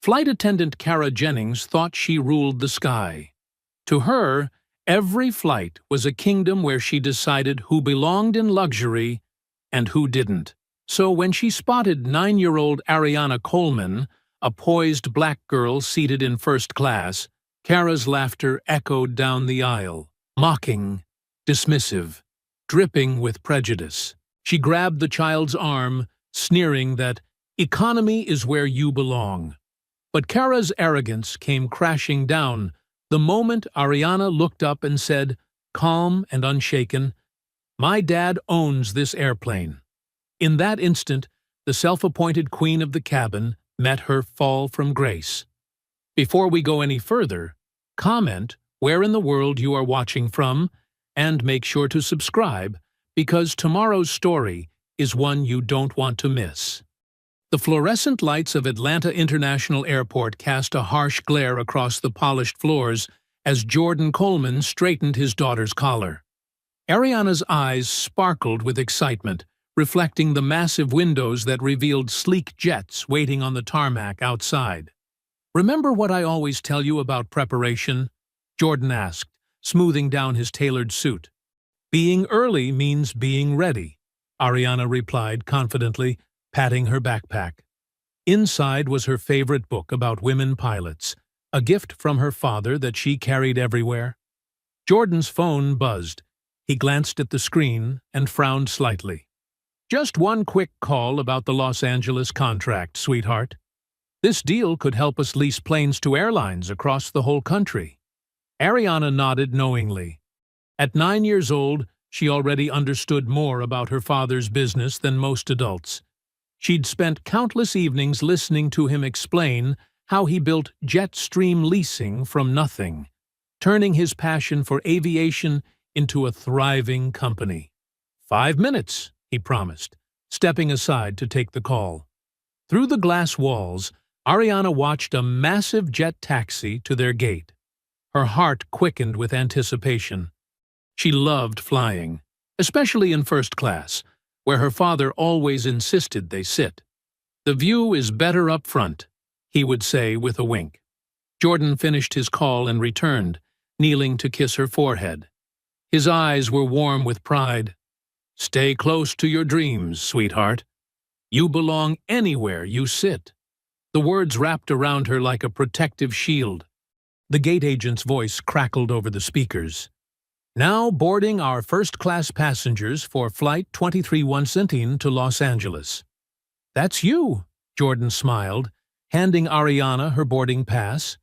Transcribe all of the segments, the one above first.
Flight attendant Kara Jennings thought she ruled the sky. To her, every flight was a kingdom where she decided who belonged in luxury and who didn't. So when she spotted 9-year-old Ariana Coleman, a poised black girl seated in first class, Kara's laughter echoed down the aisle, mocking, dismissive, dripping with prejudice. She grabbed the child's arm, sneering that economy is where you belong. But Kara's arrogance came crashing down the moment Ariana looked up and said, calm and unshaken, "My dad owns this airplane." In that instant, the self-appointed queen of the cabin met her fall from grace. Before we go any further, comment where in the world you are watching from, and make sure to subscribe, because tomorrow's story is one you don't want to miss. The fluorescent lights of Atlanta International Airport cast a harsh glare across the polished floors as Jordan Coleman straightened his daughter's collar. Ariana's eyes sparkled with excitement, reflecting the massive windows that revealed sleek jets waiting on the tarmac outside. "Remember what I always tell you about preparation?" Jordan asked, smoothing down his tailored suit. "Being early means being ready," Ariana replied confidently, patting her backpack. Inside was her favorite book about women pilots, a gift from her father that she carried everywhere. Jordan's phone buzzed. He glanced at the screen and frowned slightly. "Just one quick call about the Los Angeles contract, sweetheart. This deal could help us lease planes to airlines across the whole country." Ariana nodded knowingly. At 9 years old, she already understood more about her father's business than most adults. She'd spent countless evenings listening to him explain how he built Jetstream Leasing from nothing, turning his passion for aviation into a thriving company. 5 minutes, he promised, stepping aside to take the call. Through the glass walls, Ariana watched a massive jet taxi to their gate. Her heart quickened with anticipation. She loved flying, especially in first class, where her father always insisted they sit. "The view is better up front," he would say with a wink. Jordan finished his call and returned, kneeling to kiss her forehead. His eyes were warm with pride. "Stay close to your dreams, sweetheart. You belong anywhere you sit." The words wrapped around her like a protective shield. The gate agent's voice crackled over the speakers. "Now boarding our first-class passengers for Flight 2317 to Los Angeles." "That's you," Jordan smiled, handing Ariana her boarding pass.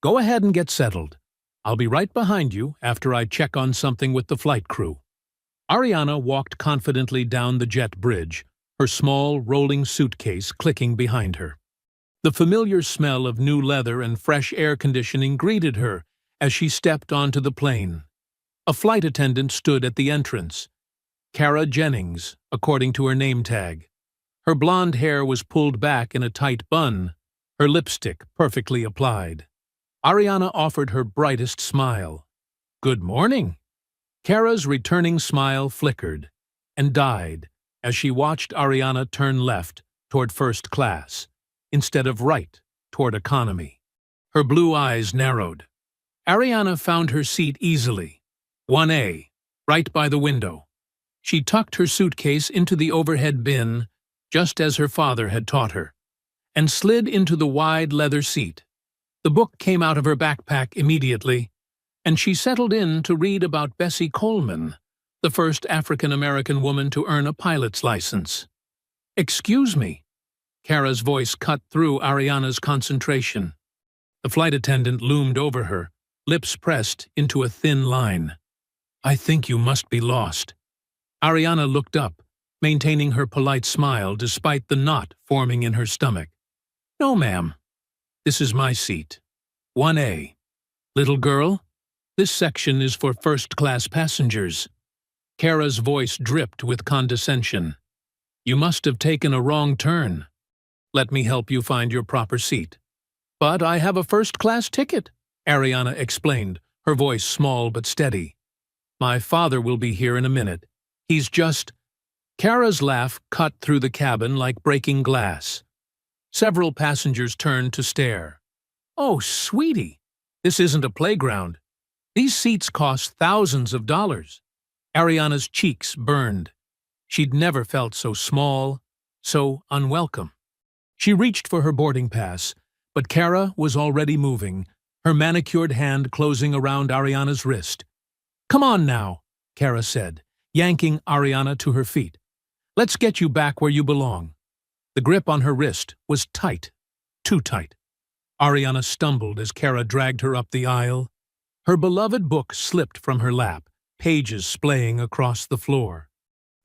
"Go ahead and get settled. I'll be right behind you after I check on something with the flight crew." Ariana walked confidently down the jet bridge, her small, rolling suitcase clicking behind her. The familiar smell of new leather and fresh air conditioning greeted her as she stepped onto the plane. A flight attendant stood at the entrance. Kara Jennings, according to her name tag. Her blonde hair was pulled back in a tight bun, her lipstick perfectly applied. Ariana offered her brightest smile. "Good morning." Kara's returning smile flickered and died as she watched Ariana turn left toward first class, instead of right toward economy. Her blue eyes narrowed. Ariana found her seat easily. 1A, right by the window. She tucked her suitcase into the overhead bin, just as her father had taught her, and slid into the wide leather seat. The book came out of her backpack immediately, and she settled in to read about Bessie Coleman, the first African-American woman to earn a pilot's license. "Excuse me." Kara's voice cut through Ariana's concentration. The flight attendant loomed over her, lips pressed into a thin line. "I think you must be lost." Ariana looked up, maintaining her polite smile despite the knot forming in her stomach. "No, ma'am. This is my seat. 1A. Little girl, this section is for first-class passengers." Kara's voice dripped with condescension. "You must have taken a wrong turn. Let me help you find your proper seat." "But I have a first-class ticket," Ariana explained, her voice small but steady. "My father will be here in a minute. He's just—" Kara's laugh cut through the cabin like breaking glass. Several passengers turned to stare. "Oh, sweetie, this isn't a playground. These seats cost thousands of dollars." Ariana's cheeks burned. She'd never felt so small, so unwelcome. She reached for her boarding pass, but Kara was already moving, her manicured hand closing around Ariana's wrist. "Come on now," Kara said, yanking Ariana to her feet. "Let's get you back where you belong." The grip on her wrist was tight, too tight. Ariana stumbled as Kara dragged her up the aisle. Her beloved book slipped from her lap, pages splaying across the floor.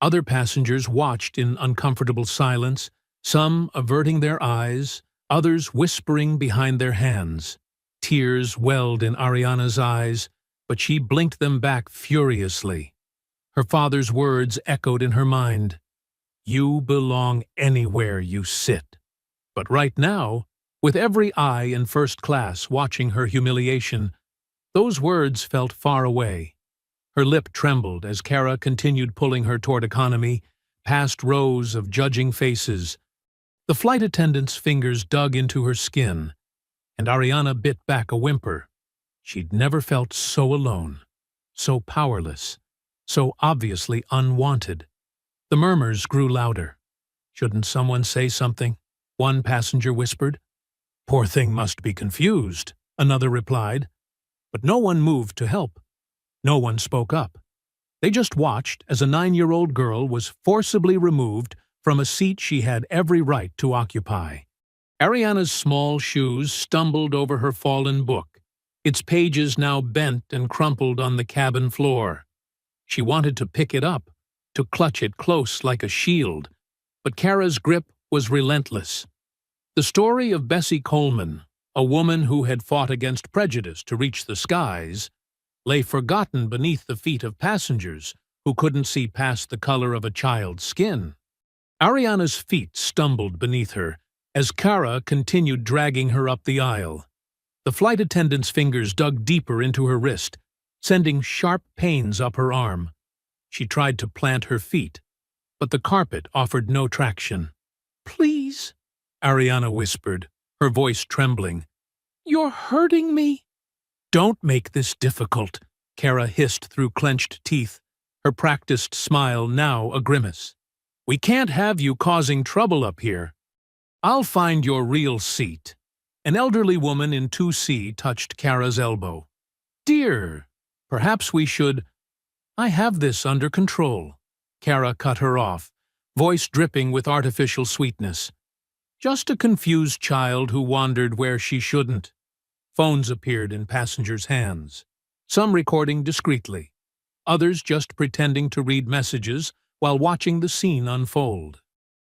Other passengers watched in uncomfortable silence, some averting their eyes, others whispering behind their hands. Tears welled in Ariana's eyes, but she blinked them back furiously. Her father's words echoed in her mind. "You belong anywhere you sit." But right now, with every eye in first class watching her humiliation, those words felt far away. Her lip trembled as Kara continued pulling her toward economy, past rows of judging faces. The flight attendant's fingers dug into her skin, and Ariana bit back a whimper. She'd never felt so alone, so powerless, so obviously unwanted. The murmurs grew louder. "Shouldn't someone say something?" one passenger whispered. "Poor thing must be confused," another replied. But no one moved to help. No one spoke up. They just watched as a 9-year-old girl was forcibly removed from a seat she had every right to occupy. Ariana's small shoes stumbled over her fallen book, its pages now bent and crumpled on the cabin floor. She wanted to pick it up, to clutch it close like a shield, but Kara's grip was relentless. The story of Bessie Coleman, a woman who had fought against prejudice to reach the skies, lay forgotten beneath the feet of passengers who couldn't see past the color of a child's skin. Ariana's feet stumbled beneath her as Kara continued dragging her up the aisle. The flight attendant's fingers dug deeper into her wrist, sending sharp pains up her arm. She tried to plant her feet, but the carpet offered no traction. "Please," Ariana whispered, her voice trembling. "You're hurting me." "Don't make this difficult," Kara hissed through clenched teeth, her practiced smile now a grimace. "We can't have you causing trouble up here. I'll find your real seat." An elderly woman in 2C touched Kara's elbow. "Dear, perhaps we should—" "I have this under control," Kara cut her off, voice dripping with artificial sweetness. "Just a confused child who wandered where she shouldn't." Phones appeared in passengers' hands, some recording discreetly, others just pretending to read messages while watching the scene unfold.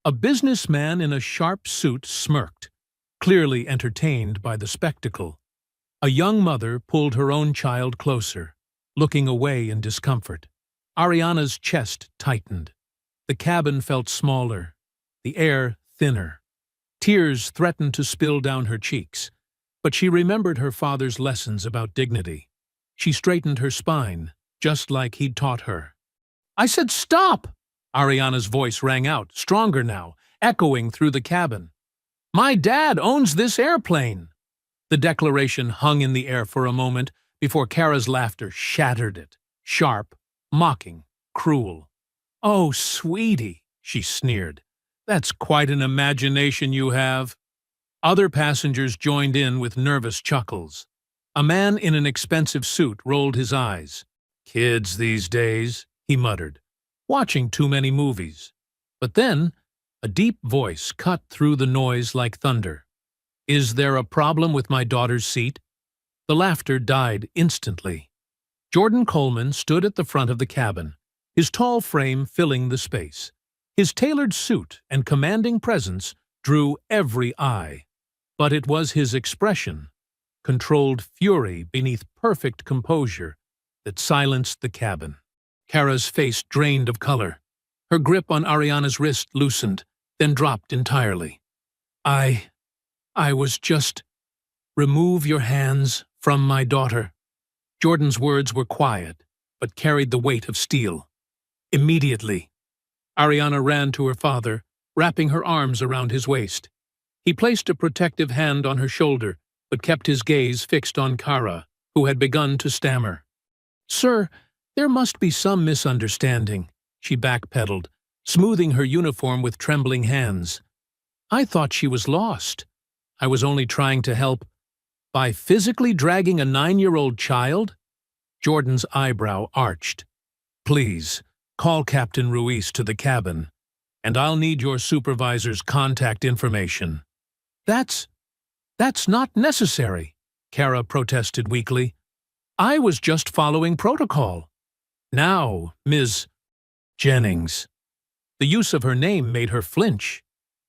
A businessman in a sharp suit smirked, clearly entertained by the spectacle. A young mother pulled her own child closer, looking away in discomfort. Ariana's chest tightened. The cabin felt smaller, the air thinner. Tears threatened to spill down her cheeks, but she remembered her father's lessons about dignity. She straightened her spine, just like he'd taught her. "I said stop!" Ariana's voice rang out, stronger now, echoing through the cabin. "My dad owns this airplane!" The declaration hung in the air for a moment before Kara's laughter shattered it, sharp, mocking, cruel. "Oh, sweetie," she sneered. "That's quite an imagination you have." Other passengers joined in with nervous chuckles. A man in an expensive suit rolled his eyes. "Kids these days," he muttered, "watching too many movies." But then, a deep voice cut through the noise like thunder. "Is there a problem with my daughter's seat?" The laughter died instantly. Jordan Coleman stood at the front of the cabin, his tall frame filling the space. His tailored suit and commanding presence drew every eye. But it was his expression, controlled fury beneath perfect composure, that silenced the cabin. Kara's face drained of color. Her grip on Ariana's wrist loosened, then dropped entirely. I was just... Remove your hands from my daughter." Jordan's words were quiet, but carried the weight of steel. Immediately. Ariana ran to her father, wrapping her arms around his waist. He placed a protective hand on her shoulder, but kept his gaze fixed on Kara, who had begun to stammer. "Sir, there must be some misunderstanding," she backpedaled, smoothing her uniform with trembling hands. "I thought she was lost. I was only trying to help." "By physically dragging a 9-year-old child?" Jordan's eyebrow arched. "Please, call Captain Ruiz to the cabin, and I'll need your supervisor's contact information." That's not necessary," Kara protested weakly. "I was just following protocol." "Now, Ms. Jennings." The use of her name made her flinch.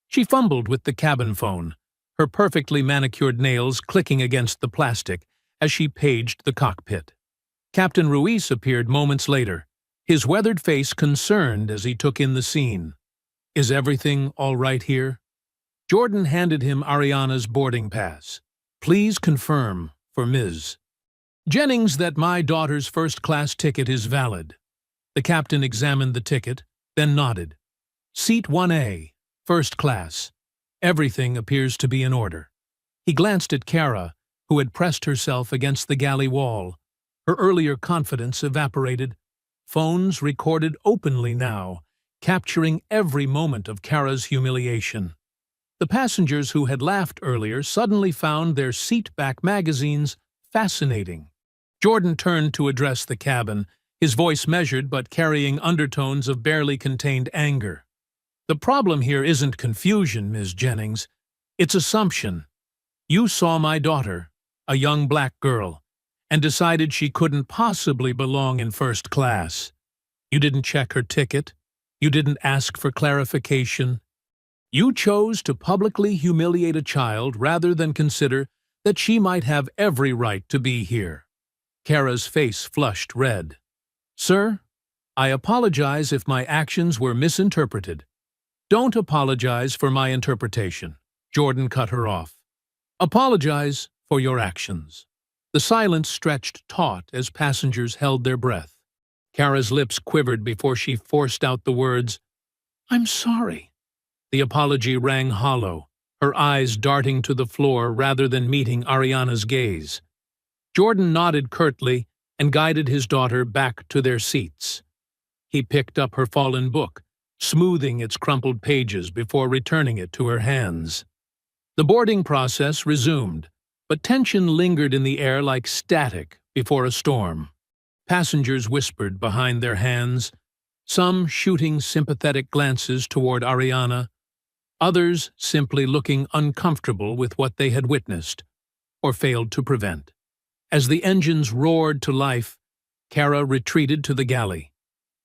She fumbled with the cabin phone, her perfectly manicured nails clicking against the plastic as she paged the cockpit. Captain Ruiz appeared moments later, his weathered face concerned as he took in the scene. "Is everything all right here?" Jordan handed him Ariana's boarding pass. "Please confirm for Ms. Jennings that my daughter's first-class ticket is valid." The captain examined the ticket, then nodded. "Seat 1A, first class. Everything appears to be in order." He glanced at Kara, who had pressed herself against the galley wall. Her earlier confidence evaporated. Phones recorded openly now, capturing every moment of Kara's humiliation. The passengers who had laughed earlier suddenly found their seat-back magazines fascinating. Jordan turned to address the cabin, his voice measured but carrying undertones of barely contained anger. "The problem here isn't confusion, Ms. Jennings. It's assumption. You saw my daughter, a young black girl, and decided she couldn't possibly belong in first class. You didn't check her ticket. You didn't ask for clarification. You chose to publicly humiliate a child rather than consider that she might have every right to be here." Kara's face flushed red. "Sir, I apologize if my actions were misinterpreted." "Don't apologize for my interpretation," Jordan cut her off. "Apologize for your actions." The silence stretched taut as passengers held their breath. Kara's lips quivered before she forced out the words, "I'm sorry." The apology rang hollow, her eyes darting to the floor rather than meeting Ariana's gaze. Jordan nodded curtly and guided his daughter back to their seats. He picked up her fallen book, smoothing its crumpled pages before returning it to her hands. The boarding process resumed, but tension lingered in the air like static before a storm. Passengers whispered behind their hands, some shooting sympathetic glances toward Ariana, others simply looking uncomfortable with what they had witnessed, or failed to prevent. As the engines roared to life, Kara retreated to the galley.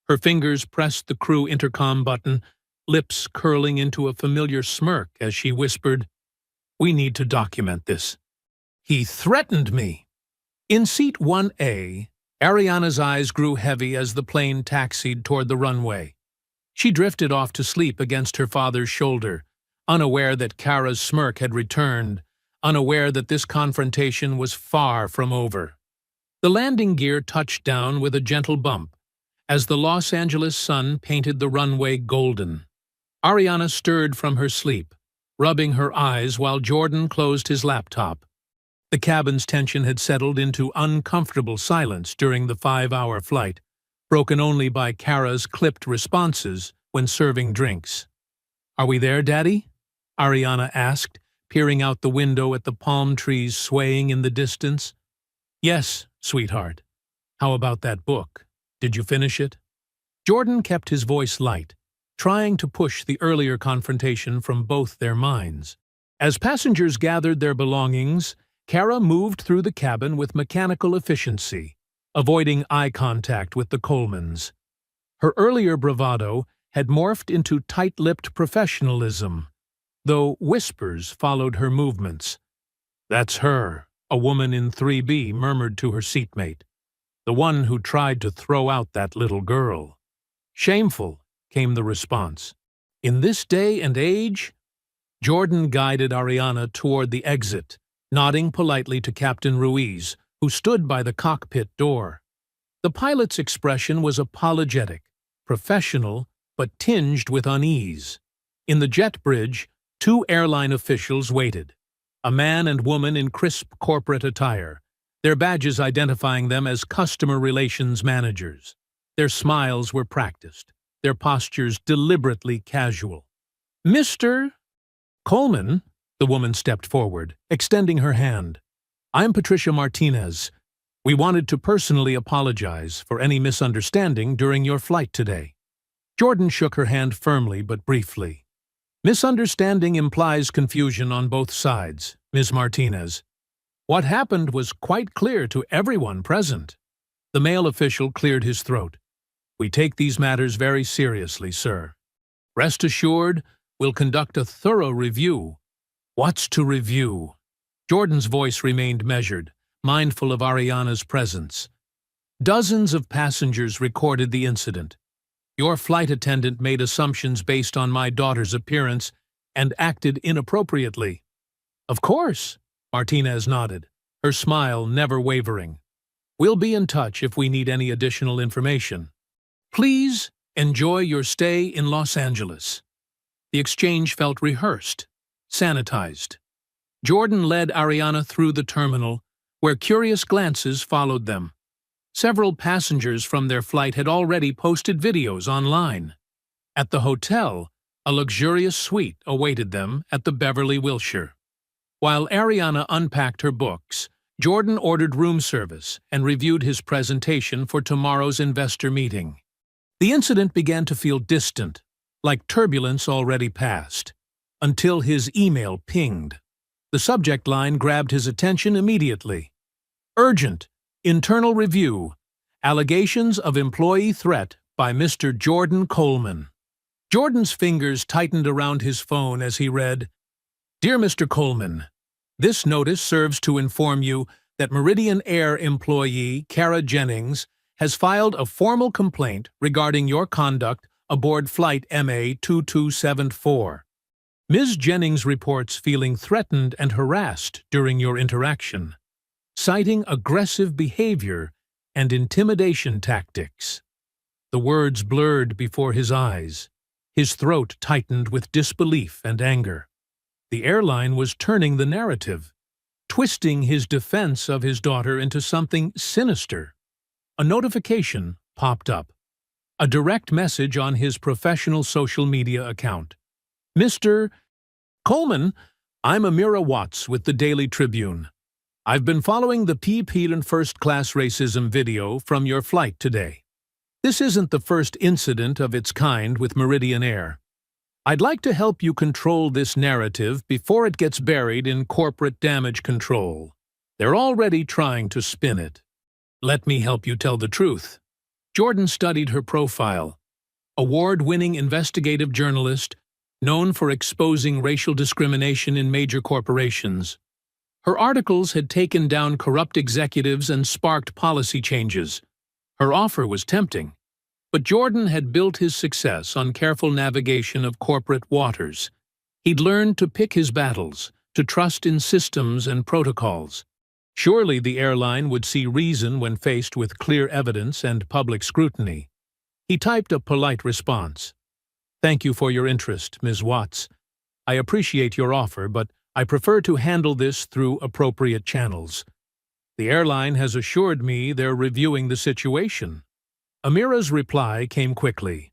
Her fingers pressed the crew intercom button, lips curling into a familiar smirk as she whispered, "We need to document this. He threatened me." In seat 1A, Ariana's eyes grew heavy as the plane taxied toward the runway. She drifted off to sleep against her father's shoulder, unaware that Kara's smirk had returned, unaware that this confrontation was far from over. The landing gear touched down with a gentle bump, as the Los Angeles sun painted the runway golden. Ariana stirred from her sleep, rubbing her eyes while Jordan closed his laptop. The cabin's tension had settled into uncomfortable silence during the 5-hour flight, broken only by Kara's clipped responses when serving drinks. "Are we there, Daddy?" Ariana asked, peering out the window at the palm trees swaying in the distance. "Yes, sweetheart. How about that book? Did you finish it?" Jordan kept his voice light, trying to push the earlier confrontation from both their minds. As passengers gathered their belongings, Kara moved through the cabin with mechanical efficiency, avoiding eye contact with the Colemans. Her earlier bravado had morphed into tight-lipped professionalism, though whispers followed her movements. "That's her," a woman in 3B murmured to her seatmate. "The one who tried to throw out that little girl." "Shameful," came the response. "In this day and age?" Jordan guided Ariana toward the exit, nodding politely to Captain Ruiz, who stood by the cockpit door. The pilot's expression was apologetic, professional, but tinged with unease. In the jet bridge, Two airline officials waited, a man and woman in crisp corporate attire, their badges identifying them as customer relations managers. Their smiles were practiced, their postures deliberately casual. "Mr. Coleman," the woman stepped forward, extending her hand. "I'm Patricia Martinez. We wanted to personally apologize for any misunderstanding during your flight today." Jordan shook her hand firmly but briefly. "Misunderstanding implies confusion on both sides, Ms. Martinez. What happened was quite clear to everyone present." The male official cleared his throat. "We take these matters very seriously, sir. Rest assured, we'll conduct a thorough review." "What's to review?" Jordan's voice remained measured, mindful of Ariana's presence. "Dozens of passengers recorded the incident. Your flight attendant made assumptions based on my daughter's appearance and acted inappropriately." "Of course," Martinez nodded, her smile never wavering. "We'll be in touch if we need any additional information. Please enjoy your stay in Los Angeles." The exchange felt rehearsed, sanitized. Jordan led Ariana through the terminal, where curious glances followed them. Several passengers from their flight had already posted videos online. At the hotel, a luxurious suite awaited them at the Beverly Wilshire. While Ariana unpacked her books, Jordan ordered room service and reviewed his presentation for tomorrow's investor meeting. The incident began to feel distant, like turbulence already past, until his email pinged. The subject line grabbed his attention immediately. "Urgent. Internal review. Allegations of employee threat by Mr. Jordan Coleman." Jordan's fingers tightened around his phone as he read, "Dear Mr. Coleman, this notice serves to inform you that Meridian Air employee Kara Jennings has filed a formal complaint regarding your conduct aboard Flight MA2274. Ms. Jennings reports feeling threatened and harassed during your interaction, citing aggressive behavior and intimidation tactics." The words blurred before his eyes. His throat tightened with disbelief and anger. The airline was turning the narrative, twisting his defense of his daughter into something sinister. A notification popped up, a direct message on his professional social media account. "Mr. Coleman, I'm Amira Watts with the Daily Tribune. I've been following the PP and first-class racism video from your flight today. This isn't the first incident of its kind with Meridian Air. I'd like to help you control this narrative before it gets buried in corporate damage control. They're already trying to spin it. Let me help you tell the truth." Jordan studied her profile. Award-winning investigative journalist, known for exposing racial discrimination in major corporations. Her articles had taken down corrupt executives and sparked policy changes. Her offer was tempting, but Jordan had built his success on careful navigation of corporate waters. He'd learned to pick his battles, to trust in systems and protocols. Surely the airline would see reason when faced with clear evidence and public scrutiny. He typed a polite response. "Thank you for your interest, Ms. Watts. I appreciate your offer, but I prefer to handle this through appropriate channels. The airline has assured me they're reviewing the situation." Amira's reply came quickly.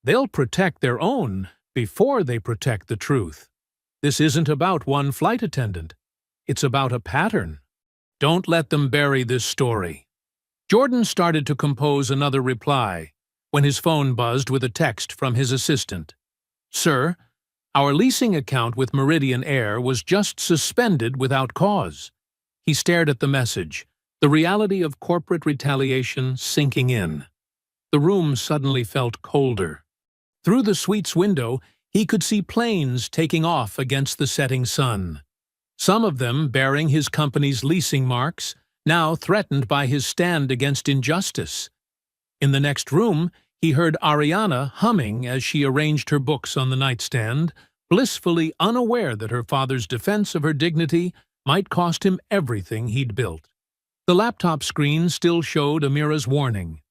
"They'll protect their own before they protect the truth. This isn't about one flight attendant. It's about a pattern. Don't let them bury this story." Jordan started to compose another reply when his phone buzzed with a text from his assistant. "Sir, our leasing account with Meridian Air was just suspended without cause." He stared at the message, the reality of corporate retaliation sinking in. The room suddenly felt colder. Through the suite's window, he could see planes taking off against the setting sun. Some of them bearing his company's leasing marks, now threatened by his stand against injustice. In the next room, he heard Ariana humming as she arranged her books on the nightstand, blissfully unaware that her father's defense of her dignity might cost him everything he'd built. The laptop screen still showed Amira's warning.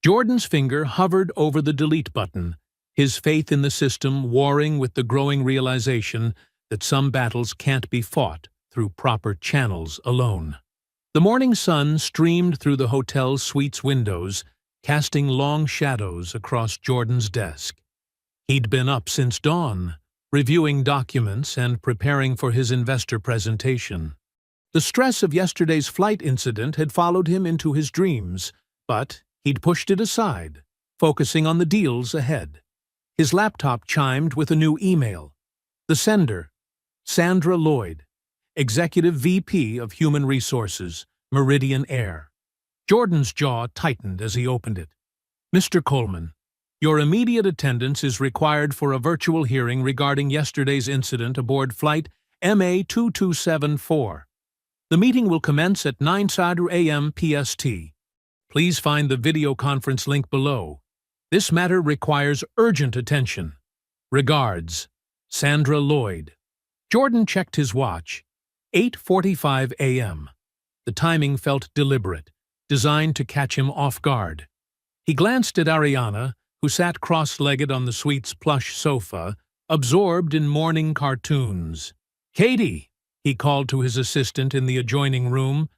Jordan's finger hovered over the delete button, his faith in the system warring with the growing realization that some battles can't be fought through proper channels alone. The morning sun streamed through the hotel suite's windows, casting long shadows across Jordan's desk. He'd been up since dawn, reviewing documents and preparing for his investor presentation. The stress of yesterday's flight incident had followed him into his dreams, but he'd pushed it aside, focusing on the deals ahead. His laptop chimed with a new email. The sender, Sandra Lloyd, Executive VP of Human Resources, Meridian Air. Jordan's jaw tightened as he opened it. Mr. Coleman, your immediate attendance is required for a virtual hearing regarding yesterday's incident aboard flight MA2274. The meeting will commence at 9:00 a.m. PST. Please find the video conference link below. This matter requires urgent attention. Regards, Sandra Lloyd. Jordan checked his watch. 8:45 a.m. The timing felt deliberate, designed to catch him off guard. He glanced at Ariana, who sat cross-legged on the suite's plush sofa, absorbed in morning cartoons. "Katie," he called to his assistant in the adjoining room,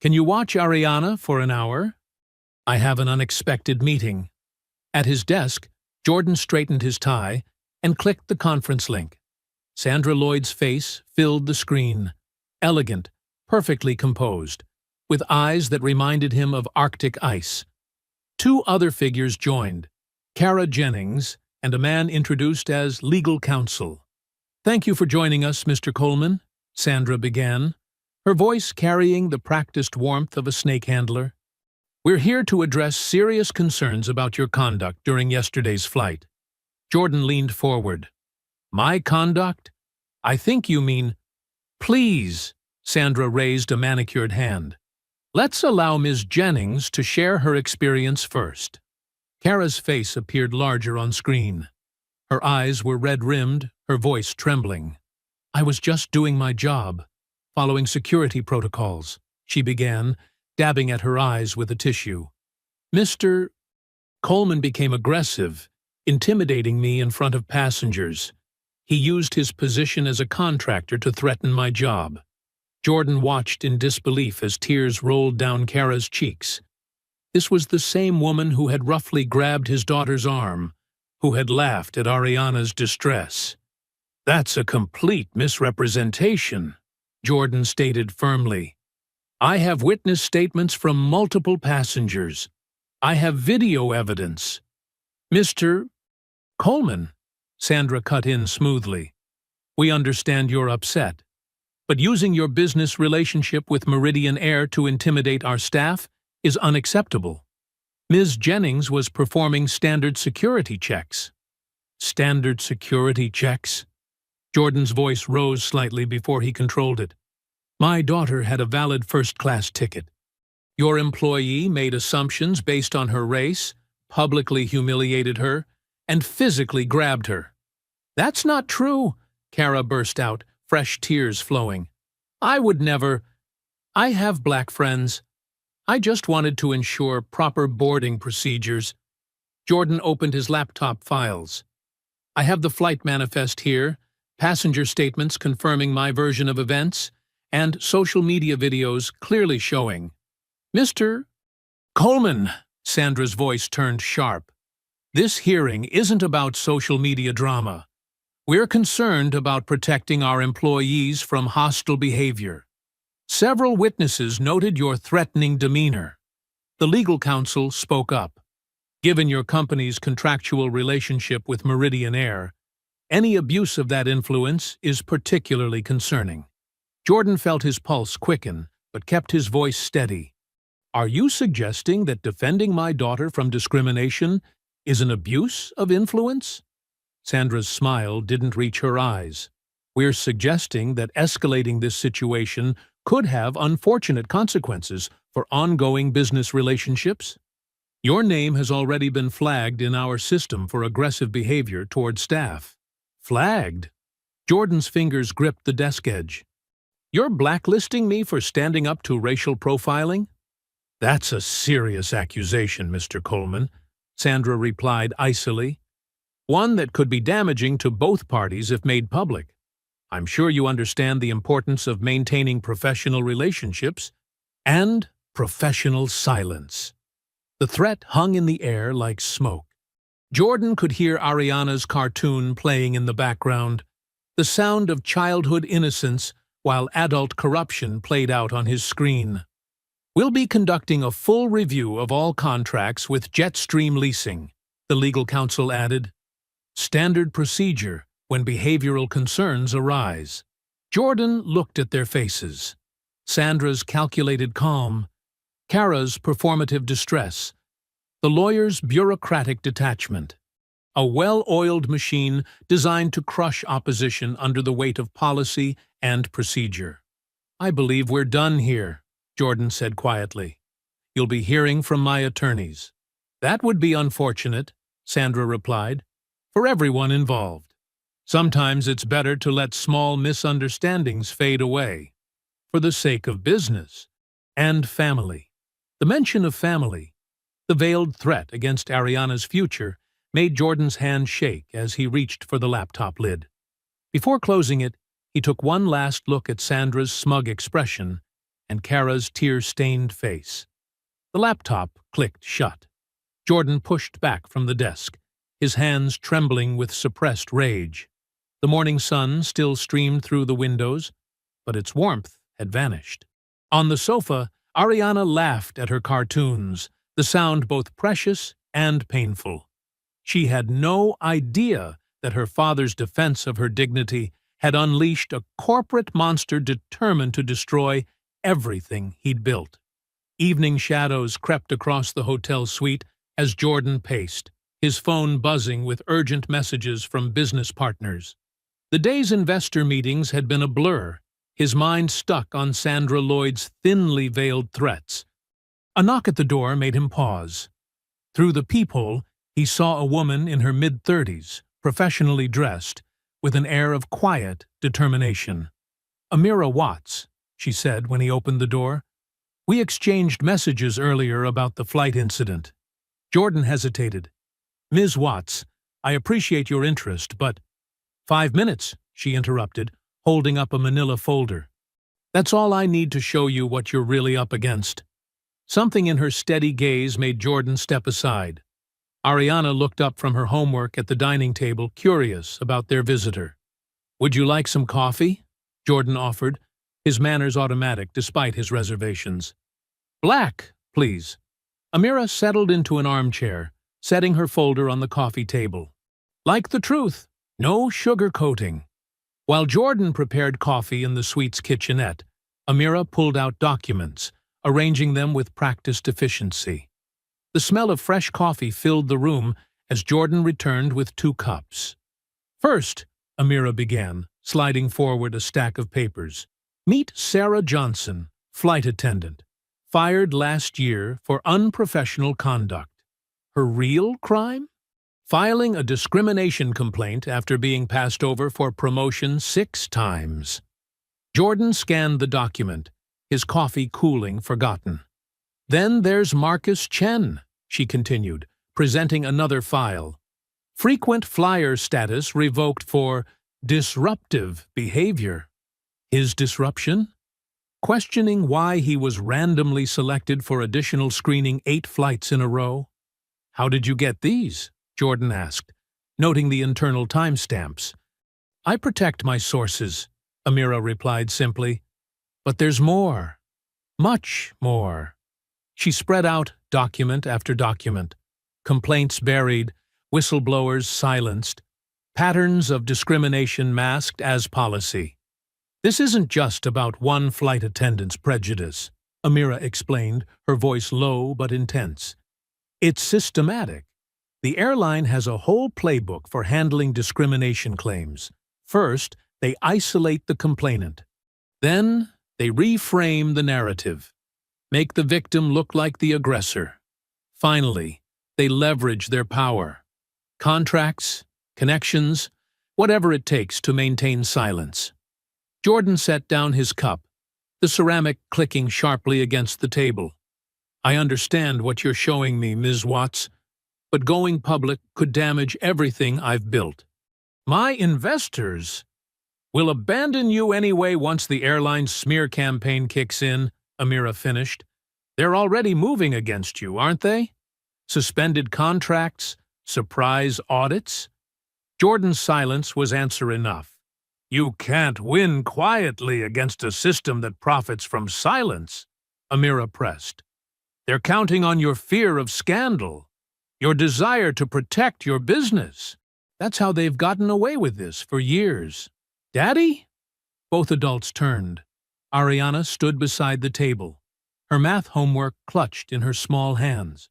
"can you watch Ariana for an hour? I have an unexpected meeting." At his desk, Jordan straightened his tie and clicked the conference link. Sandra Lloyd's face filled the screen, elegant, perfectly composed, with eyes that reminded him of Arctic ice. Two other figures joined, Kara Jennings and a man introduced as legal counsel. "Thank you for joining us, Mr. Coleman," Sandra began, her voice carrying the practiced warmth of a snake handler. "We're here to address serious concerns about your conduct during yesterday's flight." Jordan leaned forward. "My conduct? I think you mean—" "Please," Sandra raised a manicured hand. "Let's allow Ms. Jennings to share her experience first." Kara's face appeared larger on screen. Her eyes were red-rimmed, her voice trembling. "I was just doing my job, following security protocols," she began, dabbing at her eyes with a tissue. "Mr. Coleman became aggressive, intimidating me in front of passengers. He used his position as a contractor to threaten my job." Jordan watched in disbelief as tears rolled down Kara's cheeks. This was the same woman who had roughly grabbed his daughter's arm, who had laughed at Ariana's distress. "That's a complete misrepresentation," Jordan stated firmly. "I have witness statements from multiple passengers. I have video evidence." "Mr. Coleman," Sandra cut in smoothly, "we understand you're upset, but using your business relationship with Meridian Air to intimidate our staff is unacceptable. Ms. Jennings was performing standard security checks." "Standard security checks?" Jordan's voice rose slightly before he controlled it. "My daughter had a valid first-class ticket. Your employee made assumptions based on her race, publicly humiliated her, and physically grabbed her." "That's not true," Kara burst out, fresh tears flowing. "I would never. I have black friends. I just wanted to ensure proper boarding procedures." Jordan opened his laptop files. "I have the flight manifest here, passenger statements confirming my version of events, and social media videos clearly showing." "Mr. Coleman," Sandra's voice turned sharp, "this hearing isn't about social media drama. We're concerned about protecting our employees from hostile behavior. Several witnesses noted your threatening demeanor." The legal counsel spoke up. "Given your company's contractual relationship with Meridian Air, any abuse of that influence is particularly concerning." Jordan felt his pulse quicken, but kept his voice steady. "Are you suggesting that defending my daughter from discrimination is an abuse of influence?" Sandra's smile didn't reach her eyes. "We're suggesting that escalating this situation could have unfortunate consequences for ongoing business relationships. Your name has already been flagged in our system for aggressive behavior toward staff." "Flagged?" Jordan's fingers gripped the desk edge. "You're blacklisting me for standing up to racial profiling?" "That's a serious accusation, Mr. Coleman," Sandra replied icily. "One that could be damaging to both parties if made public. I'm sure you understand the importance of maintaining professional relationships and professional silence." The threat hung in the air like smoke. Jordan could hear Ariana's cartoon playing in the background, the sound of childhood innocence while adult corruption played out on his screen. "We'll be conducting a full review of all contracts with Jetstream Leasing," the legal counsel added. "Standard procedure when behavioral concerns arise." Jordan looked at their faces. Sandra's calculated calm, Kara's performative distress, the lawyer's bureaucratic detachment. A well-oiled machine designed to crush opposition under the weight of policy and procedure. "I believe we're done here," Jordan said quietly. "You'll be hearing from my attorneys." "That would be unfortunate," Sandra replied, "for everyone involved. Sometimes it's better to let small misunderstandings fade away, for the sake of business and family." The mention of family, the veiled threat against Ariana's future, made Jordan's hand shake as he reached for the laptop lid. Before closing it, he took one last look at Sandra's smug expression and Kara's tear-stained face. The laptop clicked shut. Jordan pushed back from the desk, his hands trembling with suppressed rage. The morning sun still streamed through the windows, but its warmth had vanished. On the sofa, Ariana laughed at her cartoons, the sound both precious and painful. She had no idea that her father's defense of her dignity had unleashed a corporate monster determined to destroy everything he'd built. Evening shadows crept across the hotel suite as Jordan paced, his phone buzzing with urgent messages from business partners. The day's investor meetings had been a blur, his mind stuck on Sandra Lloyd's thinly veiled threats. A knock at the door made him pause. Through the peephole, he saw a woman in her mid-30s, professionally dressed, with an air of quiet determination. "Amira Watts," she said when he opened the door. "We exchanged messages earlier about the flight incident." Jordan hesitated. "Ms. Watts, I appreciate your interest, but—" "5 minutes," she interrupted, holding up a manila folder. "That's all I need to show you what you're really up against." Something in her steady gaze made Jordan step aside. Ariana looked up from her homework at the dining table, curious about their visitor. "Would you like some coffee?" Jordan offered, his manners automatic despite his reservations. "Black, please." Amira settled into an armchair, setting her folder on the coffee table. "Like the truth, no sugar-coating." While Jordan prepared coffee in the suite's kitchenette, Amira pulled out documents, arranging them with practiced efficiency. The smell of fresh coffee filled the room as Jordan returned with 2 cups. "First," Amira began, sliding forward a stack of papers, "meet Sarah Johnson, flight attendant, fired last year for unprofessional conduct. Her real crime? Filing a discrimination complaint after being passed over for promotion 6 times. Jordan scanned the document, his coffee cooling forgotten. "Then there's Marcus Chen," she continued, presenting another file. "Frequent flyer status revoked for disruptive behavior." His disruption? Questioning why he was randomly selected for additional screening 8 flights in a row. "How did you get these?" Jordan asked, noting the internal timestamps. "I protect my sources," Amira replied simply. "But there's more. Much more." She spread out document after document. Complaints buried, whistleblowers silenced, patterns of discrimination masked as policy. "This isn't just about one flight attendant's prejudice," Amira explained, her voice low but intense. "It's systematic. The airline has a whole playbook for handling discrimination claims. First, they isolate the complainant. Then, they reframe the narrative, make the victim look like the aggressor. Finally, they leverage their power. Contracts, connections, whatever it takes to maintain silence." Jordan set down his cup, the ceramic clicking sharply against the table. "I understand what you're showing me, Ms. Watts, but going public could damage everything I've built. My investors—" We'll abandon you anyway once the airline smear campaign kicks in, Amira finished. They're already moving against you, aren't they? Suspended contracts? Surprise audits? Jordan's silence was answer enough. You can't win quietly against a system that profits from silence, Amira pressed. They're counting on your fear of scandal, your desire to protect your business. That's how they've gotten away with this for years. Daddy? Both adults turned. Ariana stood beside the table, her math homework clutched in her small hands.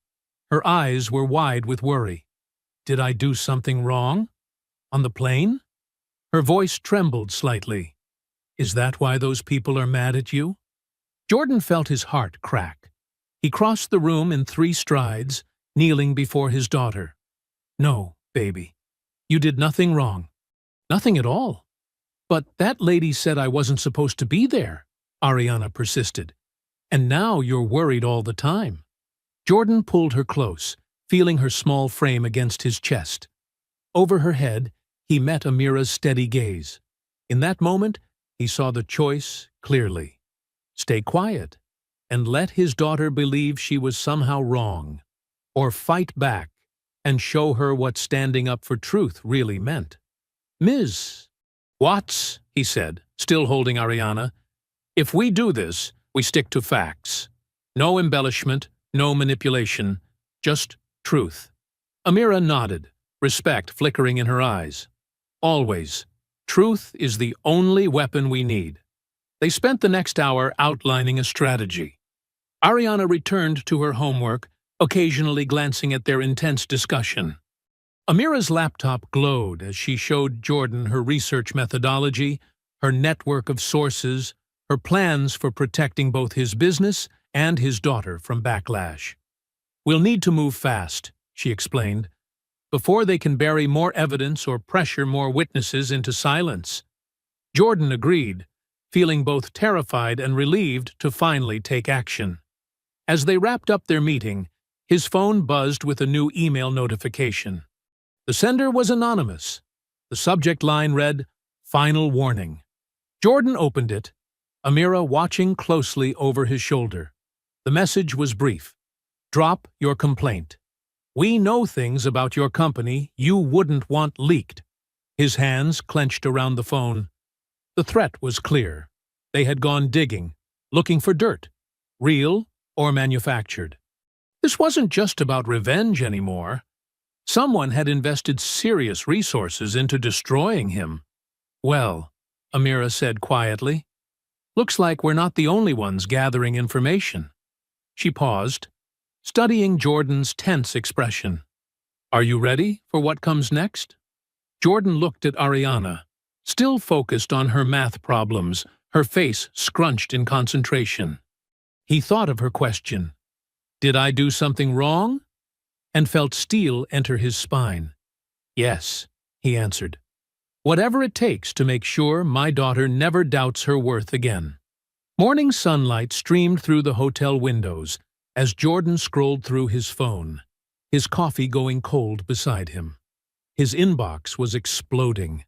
Her eyes were wide with worry. Did I do something wrong? On the plane? Her voice trembled slightly. Is that why those people are mad at you? Jordan felt his heart crack. He crossed the room in 3 strides, kneeling before his daughter. No, baby. You did nothing wrong. Nothing at all. But that lady said I wasn't supposed to be there, Ariana persisted. And now you're worried all the time. Jordan pulled her close, feeling her small frame against his chest. Over her head, he met Amira's steady gaze. In that moment, he saw the choice clearly. Stay quiet and let his daughter believe she was somehow wrong, or fight back and show her what standing up for truth really meant. Ms. Watts, he said, still holding Ariana, if we do this, we stick to facts. No embellishment, no manipulation, just truth. Amira nodded, respect flickering in her eyes. Always, truth is the only weapon we need. They spent the next hour outlining a strategy. Ariana returned to her homework, occasionally glancing at their intense discussion. Amira's laptop glowed as she showed Jordan her research methodology, her network of sources, her plans for protecting both his business and his daughter from backlash. We'll need to move fast, she explained, before they can bury more evidence or pressure more witnesses into silence. Jordan agreed, feeling both terrified and relieved to finally take action. As they wrapped up their meeting, his phone buzzed with a new email notification. The sender was anonymous. The subject line read, Final Warning. Jordan opened it, Amira watching closely over his shoulder. The message was brief. Drop your complaint. We know things about your company you wouldn't want leaked. His hands clenched around the phone. The threat was clear. They had gone digging, looking for dirt, real or manufactured. This wasn't just about revenge anymore. Someone had invested serious resources into destroying him. Well, Amira said quietly, looks like we're not the only ones gathering information. She paused, studying Jordan's tense expression. Are you ready for what comes next? Jordan looked at Ariana, still focused on her math problems, her face scrunched in concentration. He thought of her question. Did I do something wrong? And felt steel enter his spine. Yes, he answered. Whatever it takes to make sure my daughter never doubts her worth again. Morning sunlight streamed through the hotel windows as Jordan scrolled through his phone, his coffee going cold beside him. His inbox was exploding.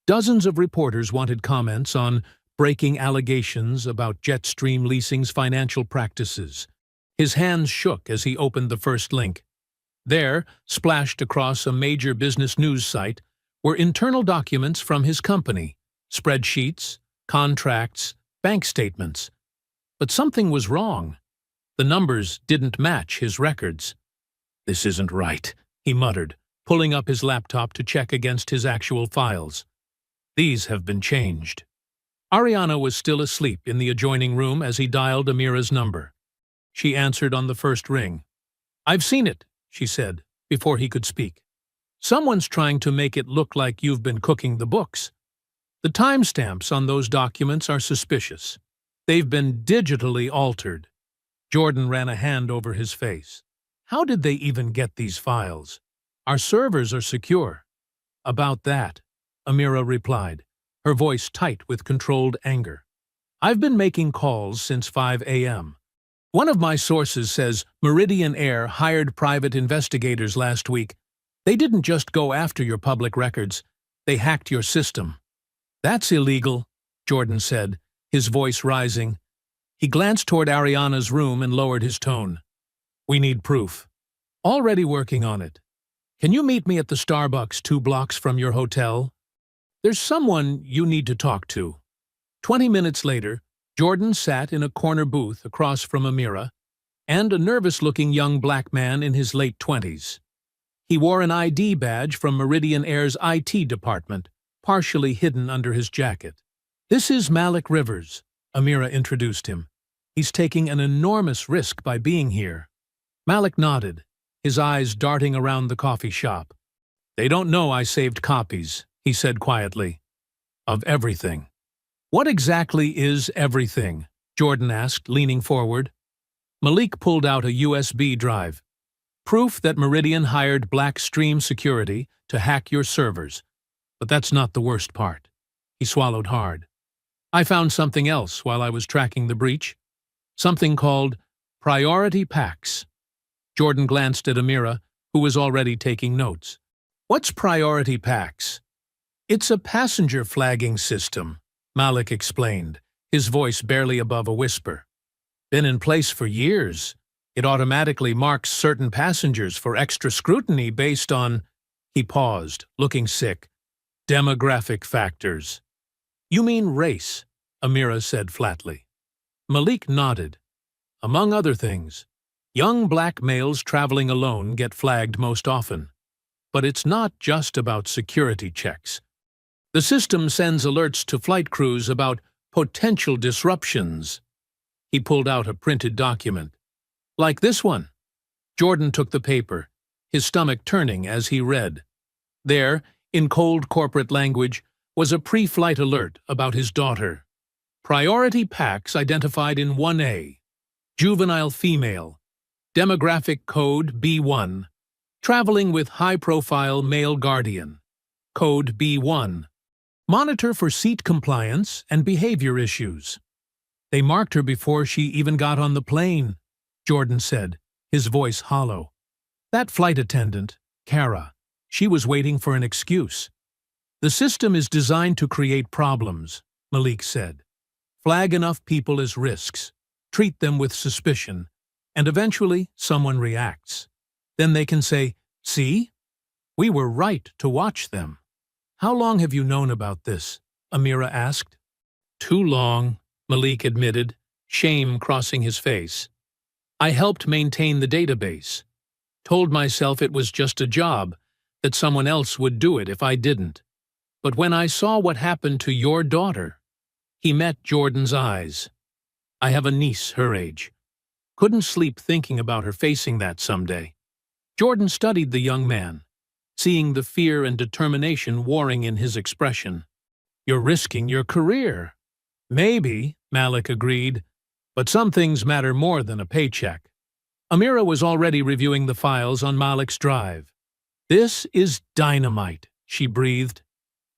Dozens of reporters wanted comments on breaking allegations about Jetstream Leasing's financial practices. His hands shook as he opened the first link. There, splashed across a major business news site, were internal documents from his company, spreadsheets, contracts, bank statements. But something was wrong. The numbers didn't match his records. This isn't right, he muttered, pulling up his laptop to check against his actual files. These have been changed. Ariana was still asleep in the adjoining room as he dialed Amira's number. She answered on the first ring. I've seen it, she said, before he could speak. Someone's trying to make it look like you've been cooking the books. The timestamps on those documents are suspicious. They've been digitally altered. Jordan ran a hand over his face. How did they even get these files? Our servers are secure. About that, Amira replied, her voice tight with controlled anger. I've been making calls since 5 a.m. One of my sources says Meridian Air hired private investigators last week. They didn't just go after your public records. They hacked your system. "That's illegal," Jordan said, his voice rising. He glanced toward Ariana's room and lowered his tone. "We need proof." "Already working on it. Can you meet me at the Starbucks 2 blocks from your hotel? There's someone you need to talk to." 20 minutes later, Jordan sat in a corner booth across from Amira and a nervous-looking young black man in his late 20s. He wore an ID badge from Meridian Air's IT department, partially hidden under his jacket. "This is Malik Rivers," Amira introduced him. "He's taking an enormous risk by being here." Malik nodded, his eyes darting around the coffee shop. "They don't know I saved copies," he said quietly. "Of everything." "What exactly is everything?" Jordan asked, leaning forward. Malik pulled out a USB drive. "Proof that Meridian hired Blackstream Security to hack your servers. But that's not the worst part." He swallowed hard. "I found something else while I was tracking the breach. Something called priority packs." Jordan glanced at Amira, who was already taking notes. "What's priority packs?" "It's a passenger flagging system," Malik explained, his voice barely above a whisper. "Been in place for years. It automatically marks certain passengers for extra scrutiny based on—" He paused, looking sick. "Demographic factors." "You mean race," Amira said flatly. Malik nodded. "Among other things, young black males traveling alone get flagged most often. But it's not just about security checks. The system sends alerts to flight crews about potential disruptions." He pulled out a printed document. "Like this one." Jordan took the paper, his stomach turning as he read. There, in cold corporate language, was a pre-flight alert about his daughter. "Priority packs identified in 1A. Juvenile female. Demographic code B1. Traveling with high-profile male guardian. Code B1. Monitor for seat compliance and behavior issues." "They marked her before she even got on the plane," Jordan said, his voice hollow. "That flight attendant, Kara, she was waiting for an excuse." "The system is designed to create problems," Malik said. "Flag enough people as risks, treat them with suspicion, and eventually someone reacts. Then they can say, 'See? We were right to watch them.'" "How long have you known about this?" Amira asked. "Too long," Malik admitted, shame crossing his face. "I helped maintain the database. Told myself it was just a job, that someone else would do it if I didn't. But when I saw what happened to your daughter—" He met Jordan's eyes. "I have a niece her age. Couldn't sleep thinking about her facing that someday." Jordan studied the young man, seeing the fear and determination warring in his expression. "You're risking your career." "Maybe," Malik agreed, "but some things matter more than a paycheck." Amira was already reviewing the files on Malik's drive. "This is dynamite," she breathed.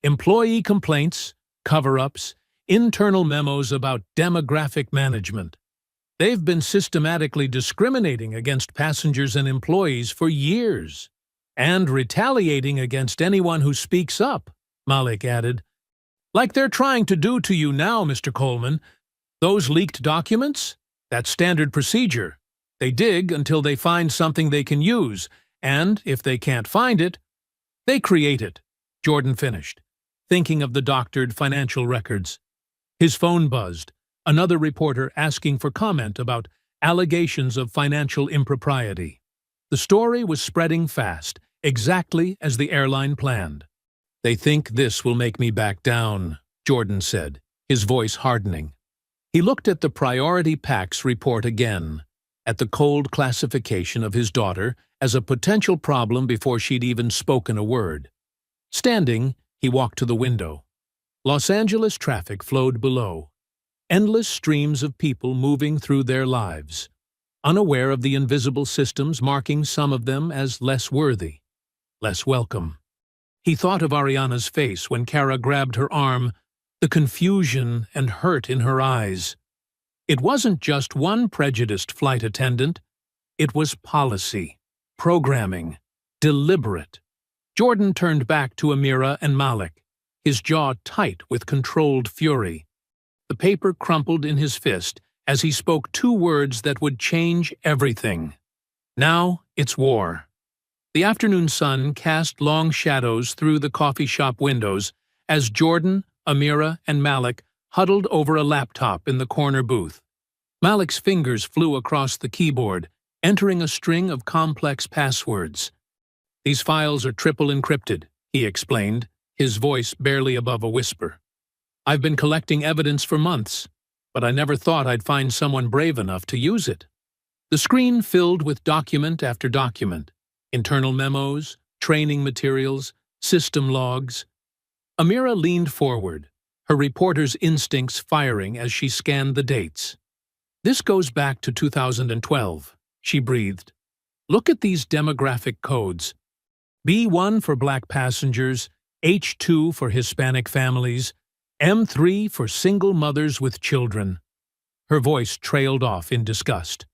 "Employee complaints, cover-ups, internal memos about demographic management. They've been systematically discriminating against passengers and employees for years. And retaliating against anyone who speaks up," Malik added. "Like they're trying to do to you now, Mr. Coleman. Those leaked documents? That's standard procedure. They dig until they find something they can use, and if they can't find it, they create it," Jordan finished, thinking of the doctored financial records. His phone buzzed, another reporter asking for comment about allegations of financial impropriety. The story was spreading fast, exactly as the airline planned. "They think this will make me back down," Jordan said, his voice hardening. He looked at the priority packs report again, at the cold classification of his daughter as a potential problem before she'd even spoken a word. Standing, he walked to the window. Los Angeles traffic flowed below, endless streams of people moving through their lives, unaware of the invisible systems marking some of them as less worthy, less welcome. He thought of Ariana's face when Kara grabbed her arm, the confusion and hurt in her eyes. It wasn't just one prejudiced flight attendant. It was policy, programming, deliberate. Jordan turned back to Amira and Malik, his jaw tight with controlled fury. The paper crumpled in his fist as he spoke two words that would change everything. Now it's war. The afternoon sun cast long shadows through the coffee shop windows as Jordan, Amira, and Malik huddled over a laptop in the corner booth. Malik's fingers flew across the keyboard, entering a string of complex passwords. "These files are triple encrypted," he explained, his voice barely above a whisper. "I've been collecting evidence for months, but I never thought I'd find someone brave enough to use it." The screen filled with document after document, internal memos, training materials, system logs. Amira leaned forward, her reporter's instincts firing as she scanned the dates. "This goes back to 2012, she breathed. "Look at these demographic codes. B1 for black passengers, H2 for Hispanic families, M3 for single mothers with children." Her voice trailed off in disgust.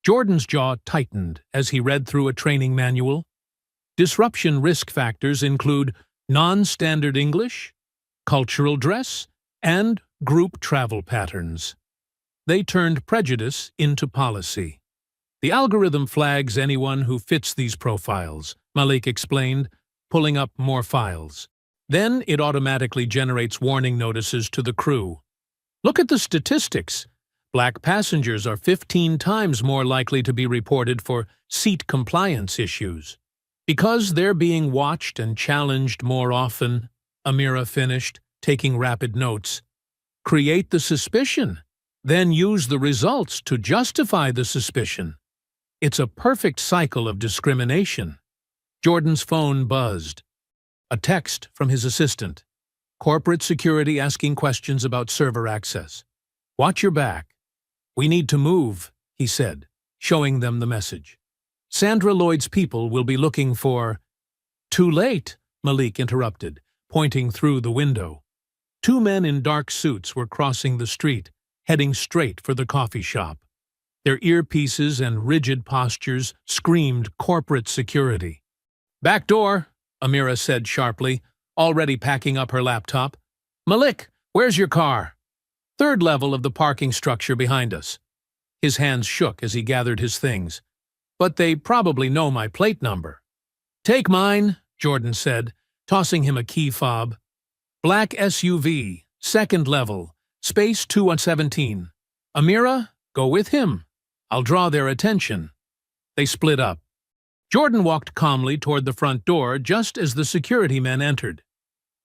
Jordan's jaw tightened as he read through a training manual. Disruption risk factors include non-standard English, cultural dress, and group travel patterns. They turned prejudice into policy. "The algorithm flags anyone who fits these profiles," Malik explained, pulling up more files. "Then it automatically generates warning notices to the crew. Look at the statistics. Black passengers are 15 times more likely to be reported for seat compliance issues. Because they're being watched and challenged more often," Amira finished, taking rapid notes. "Create the suspicion, then use the results to justify the suspicion. It's a perfect cycle of discrimination." Jordan's phone buzzed. A text from his assistant. "Corporate security asking questions about server access. Watch your back." "We need to move," he said, showing them the message. "Sandra Lloyd's people will be looking for—" "Too late," Malik interrupted, pointing through the window. Two men in dark suits were crossing the street, heading straight for the coffee shop. Their earpieces and rigid postures screamed corporate security. "Back door," Amira said sharply, already packing up her laptop. "Malik, where's your car?" "Third level of the parking structure behind us." His hands shook as he gathered his things. "But they probably know my plate number." "Take mine," Jordan said, tossing him a key fob. "Black SUV, second level, space 217. Amira, go with him. I'll draw their attention." They split up. Jordan walked calmly toward the front door just as the security men entered.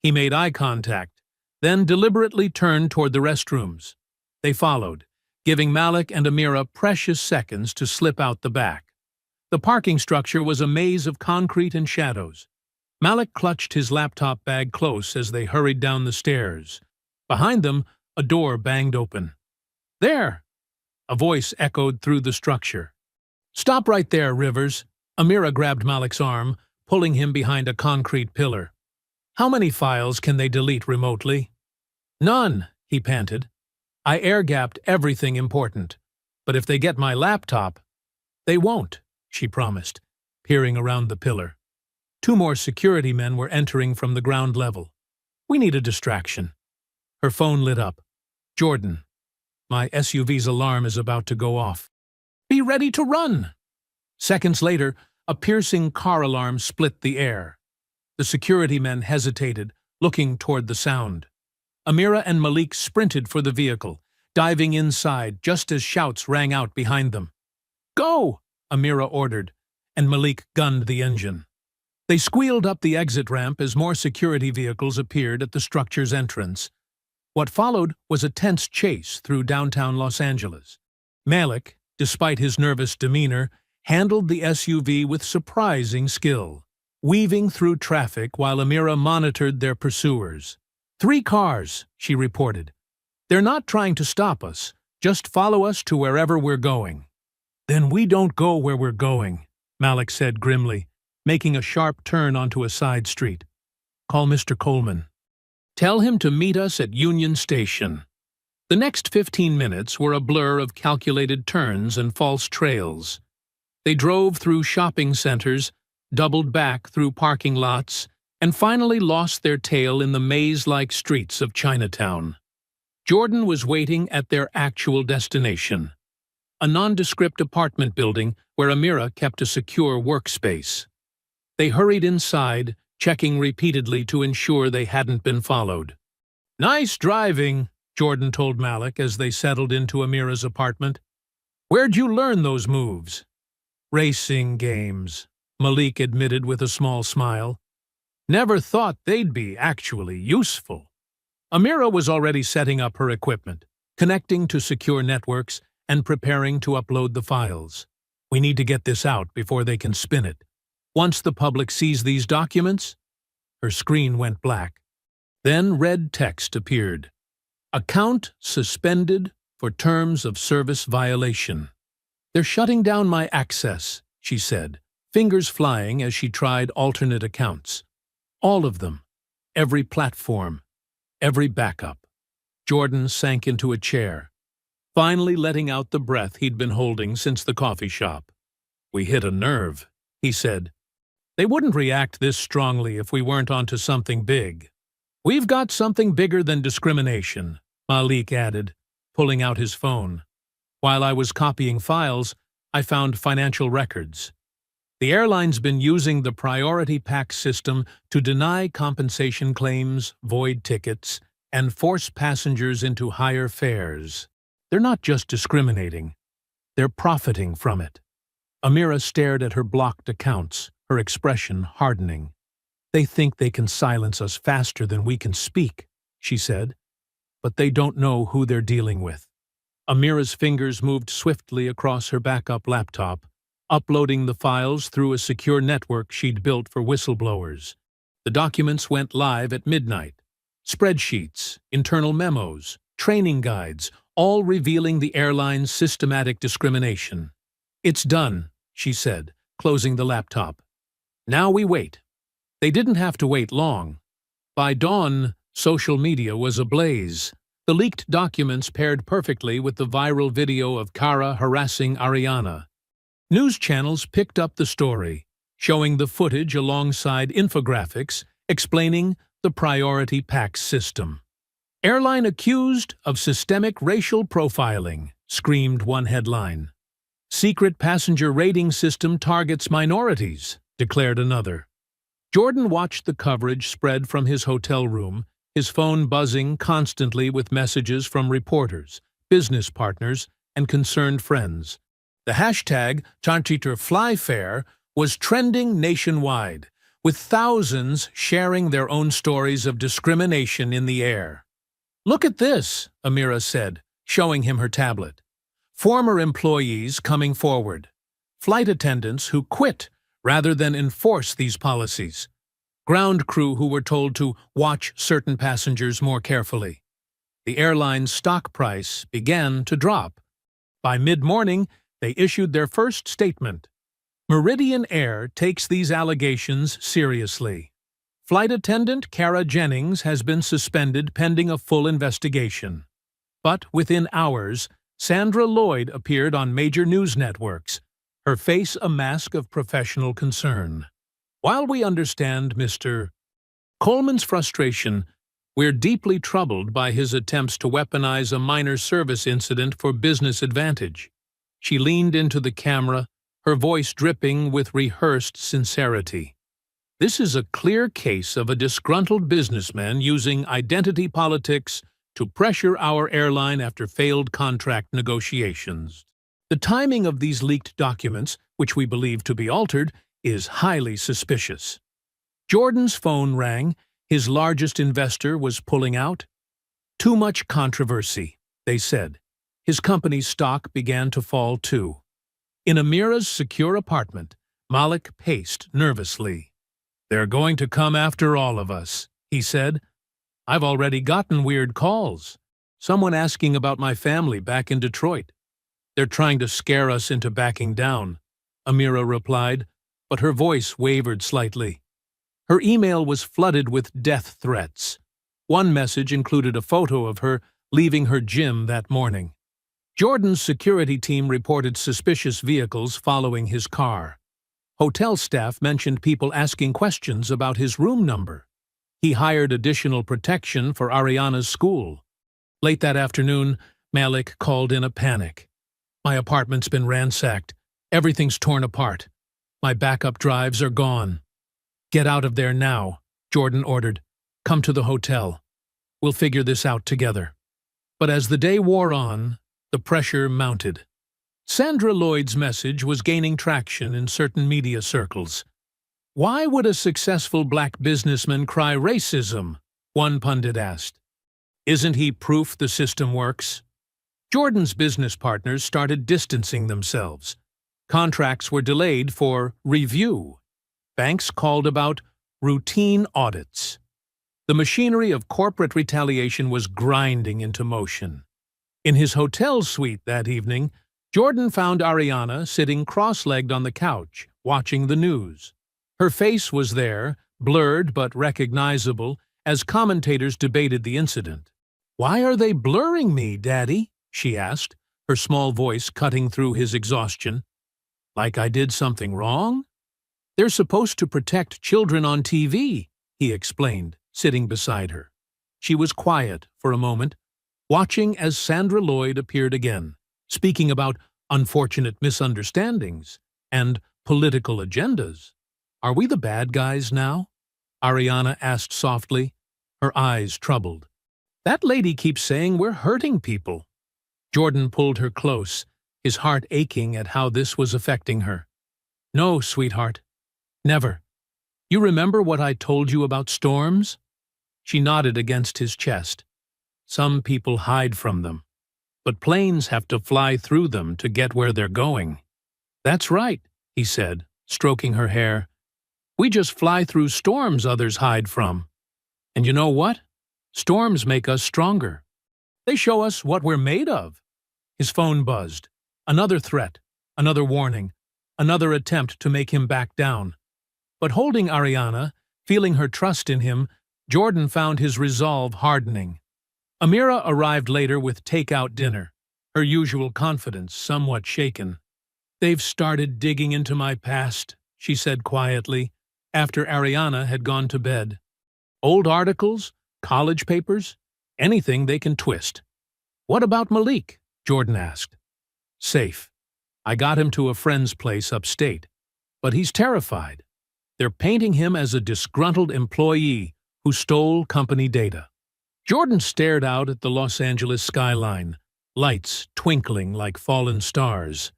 He made eye contact, then deliberately turned toward the restrooms. They followed, giving Malik and Amira precious seconds to slip out the back. The parking structure was a maze of concrete and shadows. Malik clutched his laptop bag close as they hurried down the stairs. Behind them, a door banged open. "There!" A voice echoed through the structure. "Stop right there, Rivers." Amira grabbed Malik's arm, pulling him behind a concrete pillar. "How many files can they delete remotely?" "None," he panted. "I air-gapped everything important. But if they get my laptop—" "They won't," she promised, peering around the pillar. Two more security men were entering from the ground level. "We need a distraction." Her phone lit up. "Jordan, my SUV's alarm is about to go off. Be ready to run!" Seconds later, a piercing car alarm split the air. The security men hesitated, looking toward the sound. Amira and Malik sprinted for the vehicle, diving inside just as shouts rang out behind them. "Go!" Amira ordered, and Malik gunned the engine. They squealed up the exit ramp as more security vehicles appeared at the structure's entrance. What followed was a tense chase through downtown Los Angeles. Malik, despite his nervous demeanor, handled the SUV with surprising skill, weaving through traffic while Amira monitored their pursuers. "3 cars," she reported. "They're not trying to stop us. Just follow us to wherever we're going." "Then we don't go where we're going," Malik said grimly, making a sharp turn onto a side street. "Call Mr. Coleman. Tell him to meet us at Union Station." The next 15 minutes were a blur of calculated turns and false trails. They drove through shopping centers, doubled back through parking lots, and finally lost their tail in the maze-like streets of Chinatown. Jordan was waiting at their actual destination, a nondescript apartment building where Amira kept a secure workspace. They hurried inside, checking repeatedly to ensure they hadn't been followed. "Nice driving," Jordan told Malik as they settled into Amira's apartment. "Where'd you learn those moves?" "Racing games," Malik admitted with a small smile. "Never thought they'd be actually useful." Amira was already setting up her equipment, connecting to secure networks, and preparing to upload the files. "We need to get this out before they can spin it. Once the public sees these documents—" Her screen went black. Then red text appeared. "Account suspended for terms of service violation." "They're shutting down my access," she said, fingers flying as she tried alternate accounts. All of them. Every platform. Every backup. Jordan sank into a chair, finally letting out the breath he'd been holding since the coffee shop. "We hit a nerve," he said. "They wouldn't react this strongly if we weren't onto something big." "We've got something bigger than discrimination," Malik added, pulling out his phone. "While I was copying files, I found financial records. The airline's been using the priority pack system to deny compensation claims, void tickets, and force passengers into higher fares. They're not just discriminating, they're profiting from it." Amira stared at her blocked accounts, her expression hardening. "They think they can silence us faster than we can speak," she said. "But they don't know who they're dealing with." Amira's fingers moved swiftly across her backup laptop, uploading the files through a secure network she'd built for whistleblowers. The documents went live at midnight. Spreadsheets, internal memos, training guides, all revealing the airline's systematic discrimination. "It's done," she said, closing the laptop. "Now we wait." They didn't have to wait long. By dawn, social media was ablaze. The leaked documents paired perfectly with the viral video of Kara harassing Ariana. News channels picked up the story, showing the footage alongside infographics explaining the priority pack system. "Airline accused of systemic racial profiling," screamed one headline. "Secret passenger rating system targets minorities," declared another. Jordan watched the coverage spread from his hotel room, his phone buzzing constantly with messages from reporters, business partners, and concerned friends. The hashtag #ChantiTerFlyFair was trending nationwide, with thousands sharing their own stories of discrimination in the air. "Look at this," Amira said, showing him her tablet. "Former employees coming forward. Flight attendants who quit rather than enforce these policies. Ground crew who were told to watch certain passengers more carefully." The airline's stock price began to drop. By mid-morning, they issued their first statement. "Meridian Air takes these allegations seriously. Flight attendant Kara Jennings has been suspended pending a full investigation." But within hours, Sandra Lloyd appeared on major news networks, her face a mask of professional concern. "While we understand Mr. Coleman's frustration, we're deeply troubled by his attempts to weaponize a minor service incident for business advantage." She leaned into the camera, her voice dripping with rehearsed sincerity. "This is a clear case of a disgruntled businessman using identity politics to pressure our airline after failed contract negotiations. The timing of these leaked documents, which we believe to be altered, is highly suspicious." Jordan's phone rang. His largest investor was pulling out. "Too much controversy," they said. His company's stock began to fall too. In Amira's secure apartment, Malik paced nervously. "They're going to come after all of us," he said. "I've already gotten weird calls. Someone asking about my family back in Detroit. They're trying to scare us into backing down," Amira replied, but her voice wavered slightly. Her email was flooded with death threats. One message included a photo of her leaving her gym that morning. Jordan's security team reported suspicious vehicles following his car. Hotel staff mentioned people asking questions about his room number. He hired additional protection for Ariana's school. Late that afternoon, Malik called in a panic. "My apartment's been ransacked. Everything's torn apart. My backup drives are gone." "Get out of there now," Jordan ordered. "Come to the hotel. We'll figure this out together." But as the day wore on, the pressure mounted. Sandra Lloyd's message was gaining traction in certain media circles. "Why would a successful black businessman cry racism?" one pundit asked. "Isn't he proof the system works?" Jordan's business partners started distancing themselves. Contracts were delayed for review. Banks called about routine audits. The machinery of corporate retaliation was grinding into motion. In his hotel suite that evening, Jordan found Ariana sitting cross-legged on the couch, watching the news. Her face was there, blurred but recognizable, as commentators debated the incident. "Why are they blurring me, Daddy?" she asked, her small voice cutting through his exhaustion. "Like I did something wrong?" "They're supposed to protect children on TV," he explained, sitting beside her. She was quiet for a moment, watching as Sandra Lloyd appeared again, speaking about unfortunate misunderstandings and political agendas. "Are we the bad guys now?" Ariana asked softly, her eyes troubled. "That lady keeps saying we're hurting people." Jordan pulled her close, his heart aching at how this was affecting her. "No, sweetheart. Never. You remember what I told you about storms?" She nodded against his chest. "Some people hide from them, but planes have to fly through them to get where they're going." "That's right," he said, stroking her hair. "We just fly through storms others hide from. And you know what? Storms make us stronger. They show us what we're made of." His phone buzzed. Another threat, another warning, another attempt to make him back down. But holding Ariana, feeling her trust in him, Jordan found his resolve hardening. Amira arrived later with takeout dinner, her usual confidence somewhat shaken. "They've started digging into my past," she said quietly, after Ariana had gone to bed. "Old articles, college papers, anything they can twist." "What about Malik?" Jordan asked. "Safe. I got him to a friend's place upstate. But he's terrified. They're painting him as a disgruntled employee who stole company data." Jordan stared out at the Los Angeles skyline, lights twinkling like fallen stars.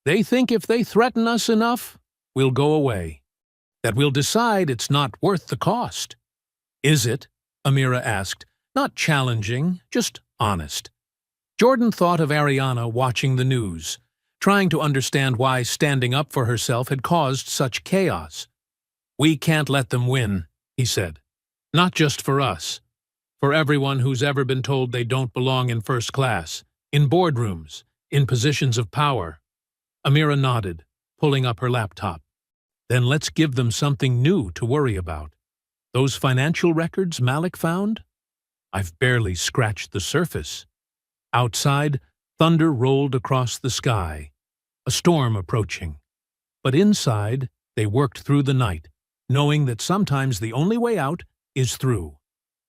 "They think if they threaten us enough, we'll go away. That we'll decide it's not worth the cost." "Is it?" Amira asked, not challenging, just honest. Jordan thought of Ariana watching the news, trying to understand why standing up for herself had caused such chaos. "We can't let them win," he said. "Not just for us. For everyone who's ever been told they don't belong in first class, in boardrooms, in positions of power." Amira nodded, pulling up her laptop. "Then let's give them something new to worry about. Those financial records Malik found? I've barely scratched the surface." Outside, thunder rolled across the sky, a storm approaching. But inside, they worked through the night, knowing that sometimes the only way out is through.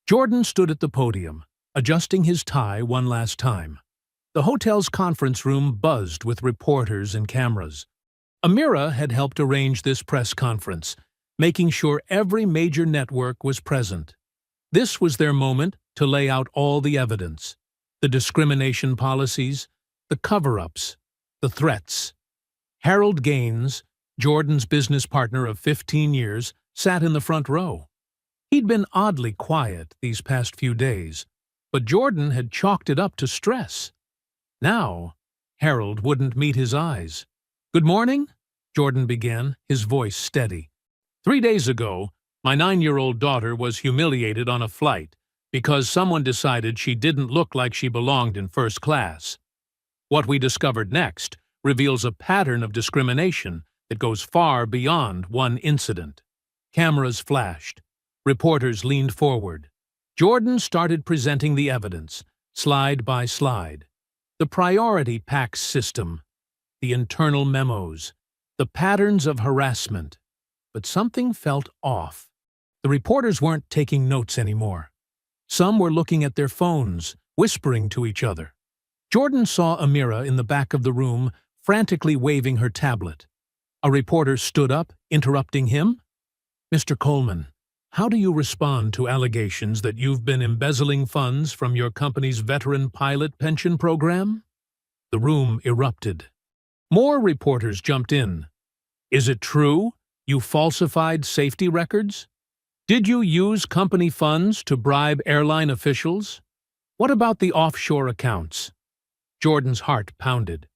Jordan stood at the podium, adjusting his tie one last time. The hotel's conference room buzzed with reporters and cameras. Amira had helped arrange this press conference, making sure every major network was present. This was their moment to lay out all the evidence, the discrimination policies, the cover-ups, the threats. Harold Gaines, Jordan's business partner of 15 years, sat in the front row. He'd been oddly quiet these past few days, but Jordan had chalked it up to stress. Now, Harold wouldn't meet his eyes. "Good morning," Jordan began, his voice steady. "3 days ago, my 9-year-old daughter was humiliated on a flight because someone decided she didn't look like she belonged in first class. What we discovered next reveals a pattern of discrimination that goes far beyond one incident." Cameras flashed. Reporters leaned forward. Jordan started presenting the evidence, slide by slide. The priority packs system, the internal memos, The patterns of harassment. But something felt off. The reporters weren't taking notes anymore. Some were looking at their phones, whispering to each other. Jordan saw Amira in the back of the room, frantically waving her tablet. A reporter stood up, interrupting him. "Mr. Coleman, how do you respond to allegations that you've been embezzling funds from your company's veteran pilot pension program?" The room erupted. More reporters jumped in. "Is it true you falsified safety records? Did you use company funds to bribe airline officials? What about the offshore accounts?" Jordan's heart pounded.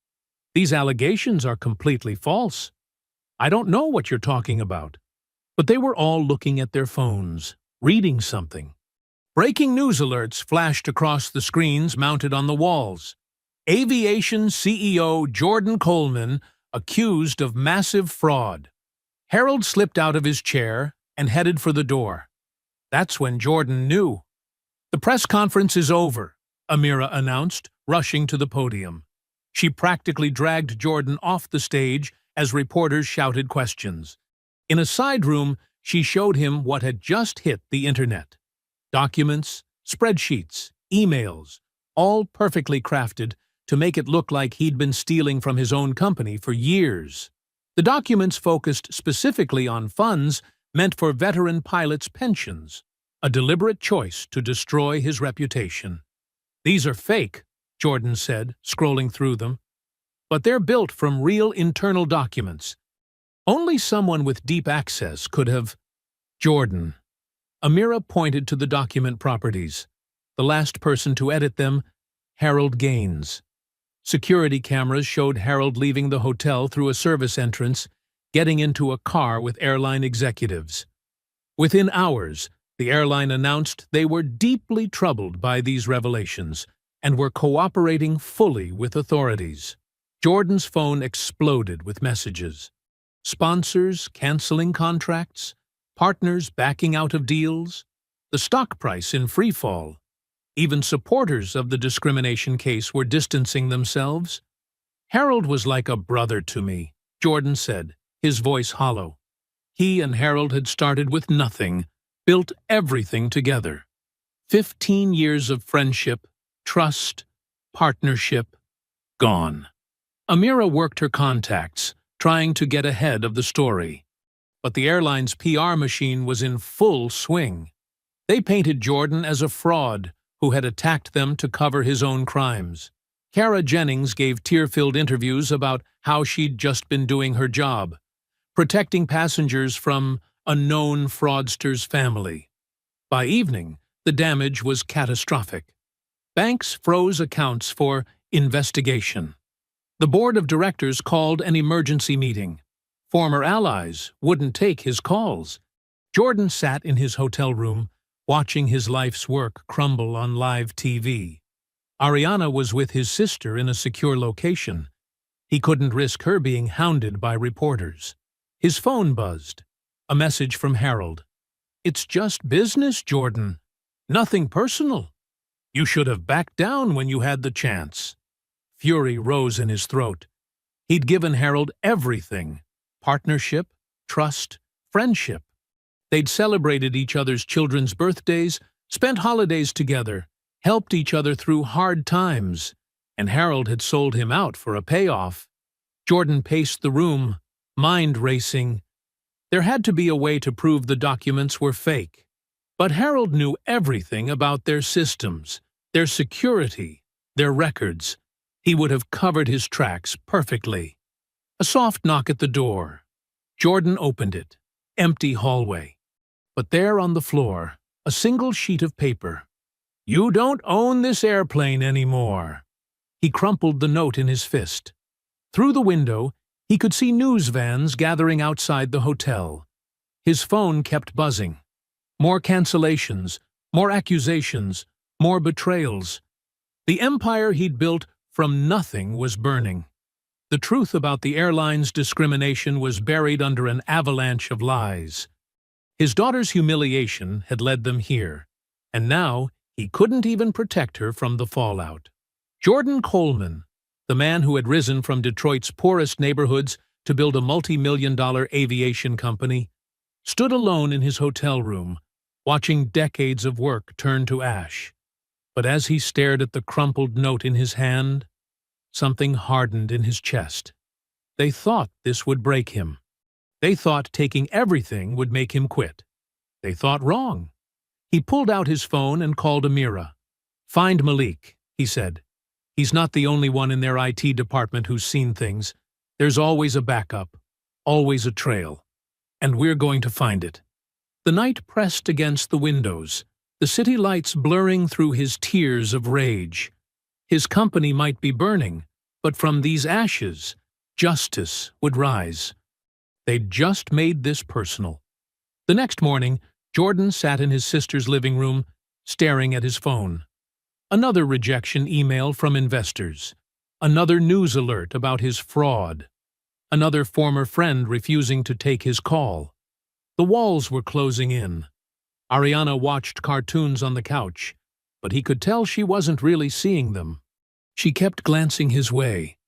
"These allegations are completely false. I don't know what you're talking about." But they were all looking at their phones, reading something. Breaking news alerts flashed across the screens mounted on the walls. Aviation CEO Jordan Coleman accused of massive fraud. Harold slipped out of his chair and headed for the door. That's when Jordan knew. "The press conference is over," Amira announced, rushing to the podium. She practically dragged Jordan off the stage as reporters shouted questions. In a side room, she showed him what had just hit the internet. Documents, spreadsheets, emails, all perfectly crafted to make it look like he'd been stealing from his own company for years. The documents focused specifically on funds meant for veteran pilots' pensions, a deliberate choice to destroy his reputation. "These are fake," Jordan said, scrolling through them. "But they're built from real internal documents. Only someone with deep access could have—" "Jordan." Amira pointed to the document properties. The last person to edit them, Harold Gaines. Security cameras showed Harold leaving the hotel through a service entrance, getting into a car with airline executives. Within hours, the airline announced they were deeply troubled by these revelations and were cooperating fully with authorities. Jordan's phone exploded with messages. Sponsors canceling contracts, partners backing out of deals, the stock price in freefall. Even supporters of the discrimination case were distancing themselves. "Harold was like a brother to me," Jordan said, his voice hollow. He and Harold had started with nothing, built everything together. 15 years of friendship, trust, partnership, gone. Amira worked her contacts, trying to get ahead of the story. But the airline's PR machine was in full swing. They painted Jordan as a fraud who had attacked them to cover his own crimes. Kara Jennings gave tear-filled interviews about how she'd just been doing her job, protecting passengers from a known fraudster's family. By evening, the damage was catastrophic. Banks froze accounts for investigation. The board of directors called an emergency meeting. Former allies wouldn't take his calls. Jordan sat in his hotel room, watching his life's work crumble on live TV. Ariana was with his sister in a secure location. He couldn't risk her being hounded by reporters. His phone buzzed. A message from Harold. "It's just business, Jordan. Nothing personal. You should have backed down when you had the chance." Fury rose in his throat. He'd given Harold everything: partnership, trust, friendship. They'd celebrated each other's children's birthdays, spent holidays together, helped each other through hard times, and Harold had sold him out for a payoff. Jordan paced the room, mind racing. There had to be a way to prove the documents were fake. But Harold knew everything about their systems, their security, their records. He would have covered his tracks perfectly. A soft knock at the door. Jordan opened it. Empty hallway. But there on the floor, a single sheet of paper. "You don't own this airplane anymore." He crumpled the note in his fist. Through the window, he could see news vans gathering outside the hotel. His phone kept buzzing. More cancellations, more accusations, more betrayals. The empire he'd built from nothing was burning. The truth about the airline's discrimination was buried under an avalanche of lies. His daughter's humiliation had led them here, and now he couldn't even protect her from the fallout. Jordan Coleman, the man who had risen from Detroit's poorest neighborhoods to build a multi-million-dollar aviation company, stood alone in his hotel room, watching decades of work turn to ash. But as he stared at the crumpled note in his hand, something hardened in his chest. They thought this would break him. They thought taking everything would make him quit. They thought wrong. He pulled out his phone and called Amira. "Find Malik," he said. "He's not the only one in their IT department who's seen things. There's always a backup, always a trail. And we're going to find it." The night pressed against the windows, the city lights blurring through his tears of rage. His company might be burning, but from these ashes, justice would rise. They'd just made this personal. The next morning, Jordan sat in his sister's living room, staring at his phone. Another rejection email from investors. Another news alert about his fraud. Another former friend refusing to take his call. The walls were closing in. Ariana watched cartoons on the couch, but he could tell she wasn't really seeing them. She kept glancing his way,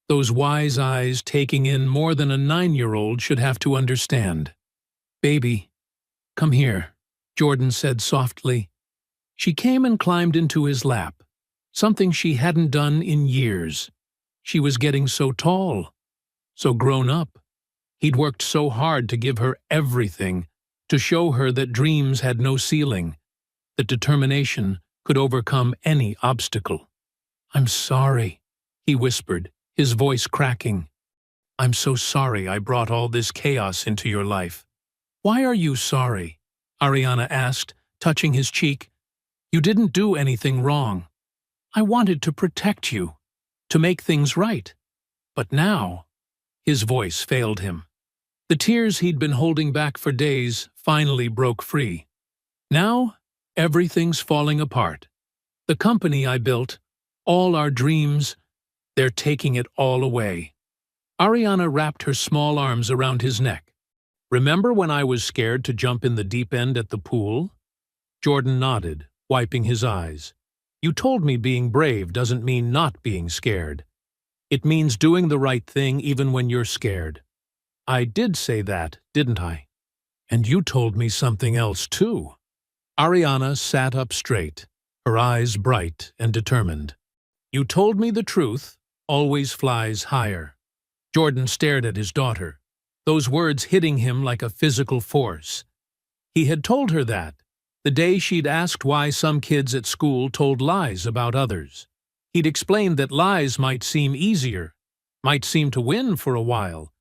those wise eyes taking in more than a 9-year-old should have to understand. "Baby, come here," Jordan said softly. She came and climbed into his lap, something she hadn't done in years. She was getting so tall, so grown up. He'd worked so hard to give her everything, to show her that dreams had no ceiling, that determination could overcome any obstacle. "I'm sorry," he whispered, his voice cracking. "I'm so sorry I brought all this chaos into your life." "Why are you sorry?" Ariana asked, touching his cheek. "You didn't do anything wrong. I wanted to protect you, to make things right. But now—" His voice failed him. The tears he'd been holding back for days finally broke free. "Now, everything's falling apart. The company I built, all our dreams, they're taking it all away." Ariana wrapped her small arms around his neck. "Remember when I was scared to jump in the deep end at the pool?" Jordan nodded, wiping his eyes. "You told me being brave doesn't mean not being scared. It means doing the right thing even when you're scared. I did say that, didn't I? And you told me something else, too." Ariana sat up straight, her eyes bright and determined. "You told me the truth always flies higher." Jordan stared at his daughter, those words hitting him like a physical force. He had told her that, the day she'd asked why some kids at school told lies about others. He'd explained that lies might seem easier, might seem to win for a while,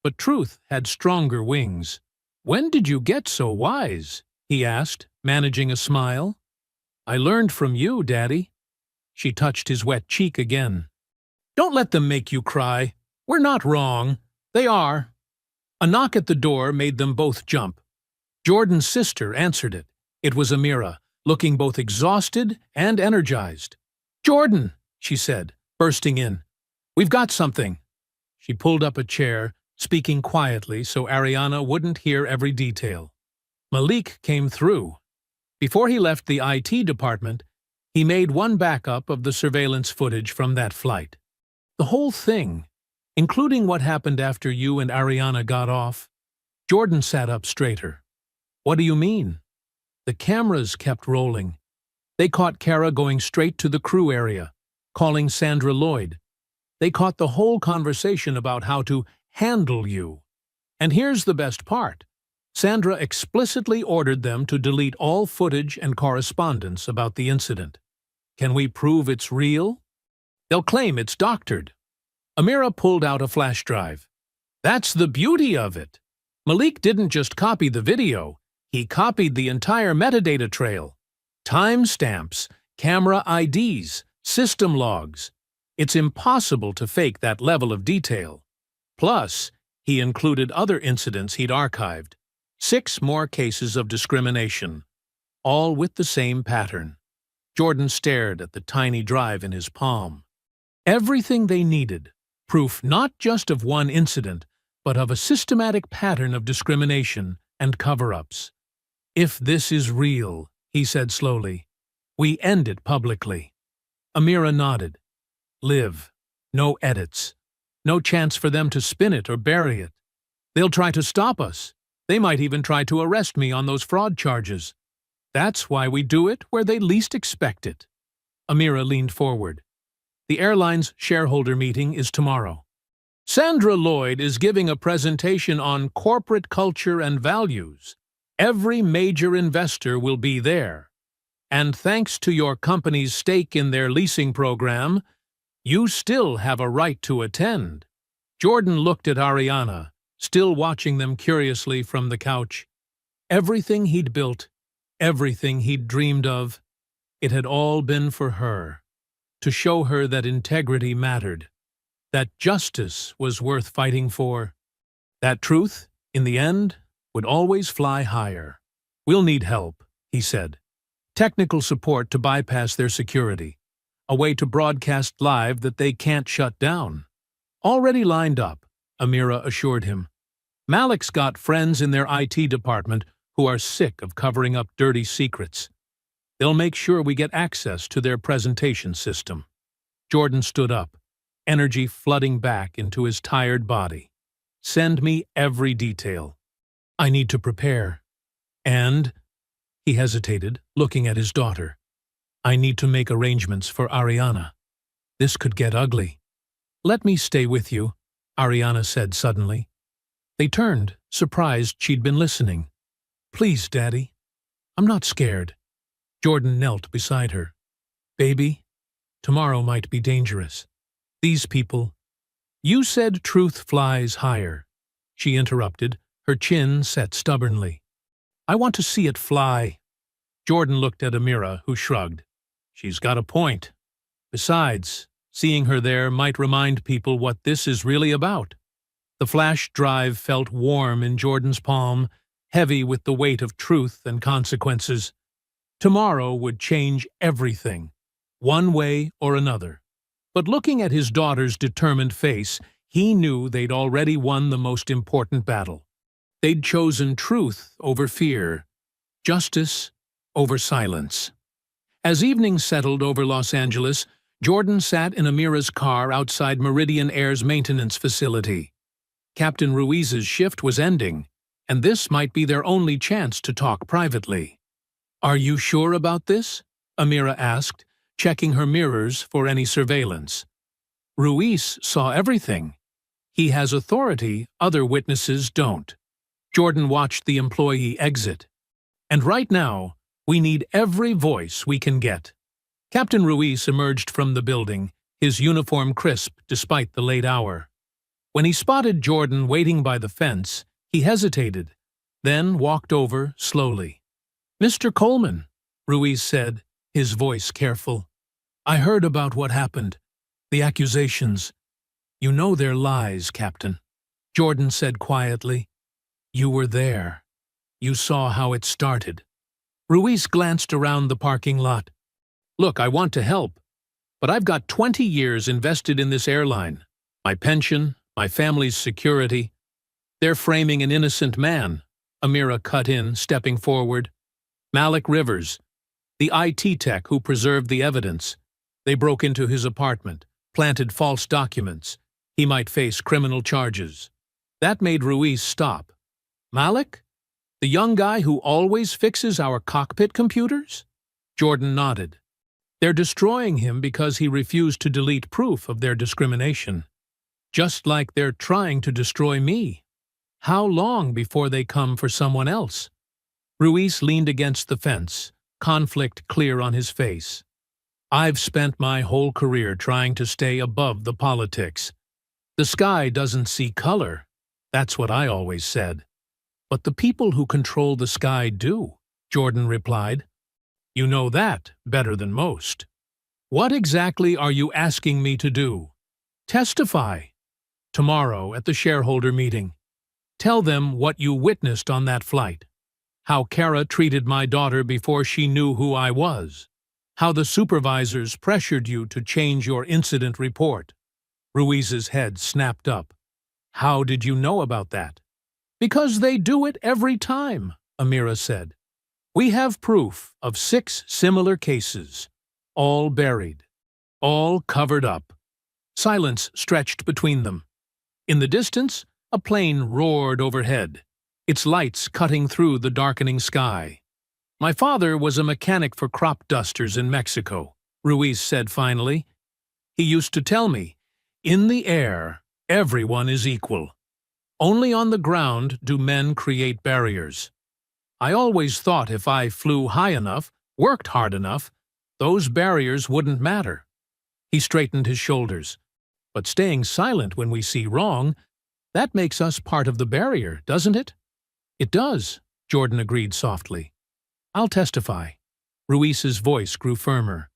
but truth had stronger wings. "When did you get so wise?" he asked, managing a smile. "I learned from you, Daddy." She touched his wet cheek again. "Don't let them make you cry. We're not wrong. They are." A knock at the door made them both jump. Jordan's sister answered it. It was Amira, looking both exhausted and energized. "Jordan," she said, bursting in. "We've got something." She pulled up a chair, speaking quietly so Ariana wouldn't hear every detail. "Malik came through. Before he left the IT department, he made one backup of the surveillance footage from that flight. The whole thing, including what happened after you and Ariana got off." Jordan sat up straighter. "What do you mean?" "The cameras kept rolling. They caught Kara going straight to the crew area, calling Sandra Lloyd. They caught the whole conversation about how to handle you. And here's the best part. Sandra explicitly ordered them to delete all footage and correspondence about the incident. Can we prove it's real? They'll claim it's doctored." Amira pulled out a flash drive. "That's the beauty of it. Malik didn't just copy the video, he copied the entire metadata trail. Timestamps, camera IDs, system logs. It's impossible to fake that level of detail. Plus, he included other incidents he'd archived. 6 more cases of discrimination, all with the same pattern." Jordan stared at the tiny drive in his palm. Everything they needed, proof not just of one incident, but of a systematic pattern of discrimination and cover-ups. "If this is real," he said slowly, "we end it publicly." Amira nodded. "Live. No edits. No chance for them to spin it or bury it. They'll try to stop us. They might even try to arrest me on those fraud charges. That's why we do it where they least expect it." Amira leaned forward. "The airline's shareholder meeting is tomorrow. Sandra Lloyd is giving a presentation on corporate culture and values. Every major investor will be there. And thanks to your company's stake in their leasing program, you still have a right to attend." Jordan looked at Ariana, still watching them curiously from the couch. Everything he'd built, everything he'd dreamed of, it had all been for her, to show her that integrity mattered, that justice was worth fighting for, that truth, in the end, would always fly higher. "We'll need help," he said. "Technical support to bypass their security. A way to broadcast live that they can't shut down." "Already lined up," Amira assured him. "Malik's got friends in their IT department who are sick of covering up dirty secrets. They'll make sure we get access to their presentation system." Jordan stood up, energy flooding back into his tired body. "Send me every detail. I need to prepare. And," he hesitated, looking at his daughter, "I need to make arrangements for Ariana. This could get ugly." "Let me stay with you," Ariana said suddenly. They turned, surprised she'd been listening. "Please, Daddy. I'm not scared." Jordan knelt beside her. "Baby, tomorrow might be dangerous. These people—" "You said truth flies higher," she interrupted, her chin set stubbornly. "I want to see it fly." Jordan looked at Amira, who shrugged. "She's got a point. Besides, seeing her there might remind people what this is really about." The flash drive felt warm in Jordan's palm, heavy with the weight of truth and consequences. Tomorrow would change everything, one way or another. But looking at his daughter's determined face, he knew they'd already won the most important battle. They'd chosen truth over fear, justice over silence. As evening settled over Los Angeles, Jordan sat in Amira's car outside Meridian Air's maintenance facility. Captain Ruiz's shift was ending, and this might be their only chance to talk privately. "Are you sure about this?" Amira asked, checking her mirrors for any surveillance. "Ruiz saw everything. He has authority other witnesses don't." Jordan watched the employee exit. "And right now, we need every voice we can get." Captain Ruiz emerged from the building, his uniform crisp despite the late hour. When he spotted Jordan waiting by the fence, he hesitated, then walked over slowly. "Mr. Coleman," Ruiz said, his voice careful. "I heard about what happened, the accusations. You know they're lies, Captain." Jordan said quietly. "You were there. You saw how it started." Ruiz glanced around the parking lot. "Look, I want to help, but I've got 20 years invested in this airline. My pension, my family's security. They're framing an innocent man," Amira cut in, stepping forward. "Malik Rivers, the IT tech who preserved the evidence. They broke into his apartment, planted false documents. He might face criminal charges." That made Ruiz stop. "Malik? The young guy who always fixes our cockpit computers?" Jordan nodded. "They're destroying him because he refused to delete proof of their discrimination. Just like they're trying to destroy me. How long before they come for someone else?" Ruiz leaned against the fence, conflict clear on his face. "I've spent my whole career trying to stay above the politics. The sky doesn't see color. That's what I always said. But the people who control the sky do," Jordan replied. "You know that better than most. What exactly are you asking me to do?" "Testify. Tomorrow at the shareholder meeting. Tell them what you witnessed on that flight. How Kara treated my daughter before she knew who I was. How the supervisors pressured you to change your incident report." Ruiz's head snapped up. "How did you know about that?" "Because they do it every time," Amira said. "We have proof of 6 similar cases, all buried, all covered up." Silence stretched between them. In the distance, a plane roared overhead, its lights cutting through the darkening sky. "My father was a mechanic for crop dusters in Mexico," Ruiz said finally. "He used to tell me, in the air, everyone is equal. Only on the ground do men create barriers. I always thought if I flew high enough, worked hard enough, those barriers wouldn't matter." He straightened his shoulders. "But staying silent when we see wrong, that makes us part of the barrier, doesn't it?" "It does," Jordan agreed softly. "I'll testify." Ruiz's voice grew firmer.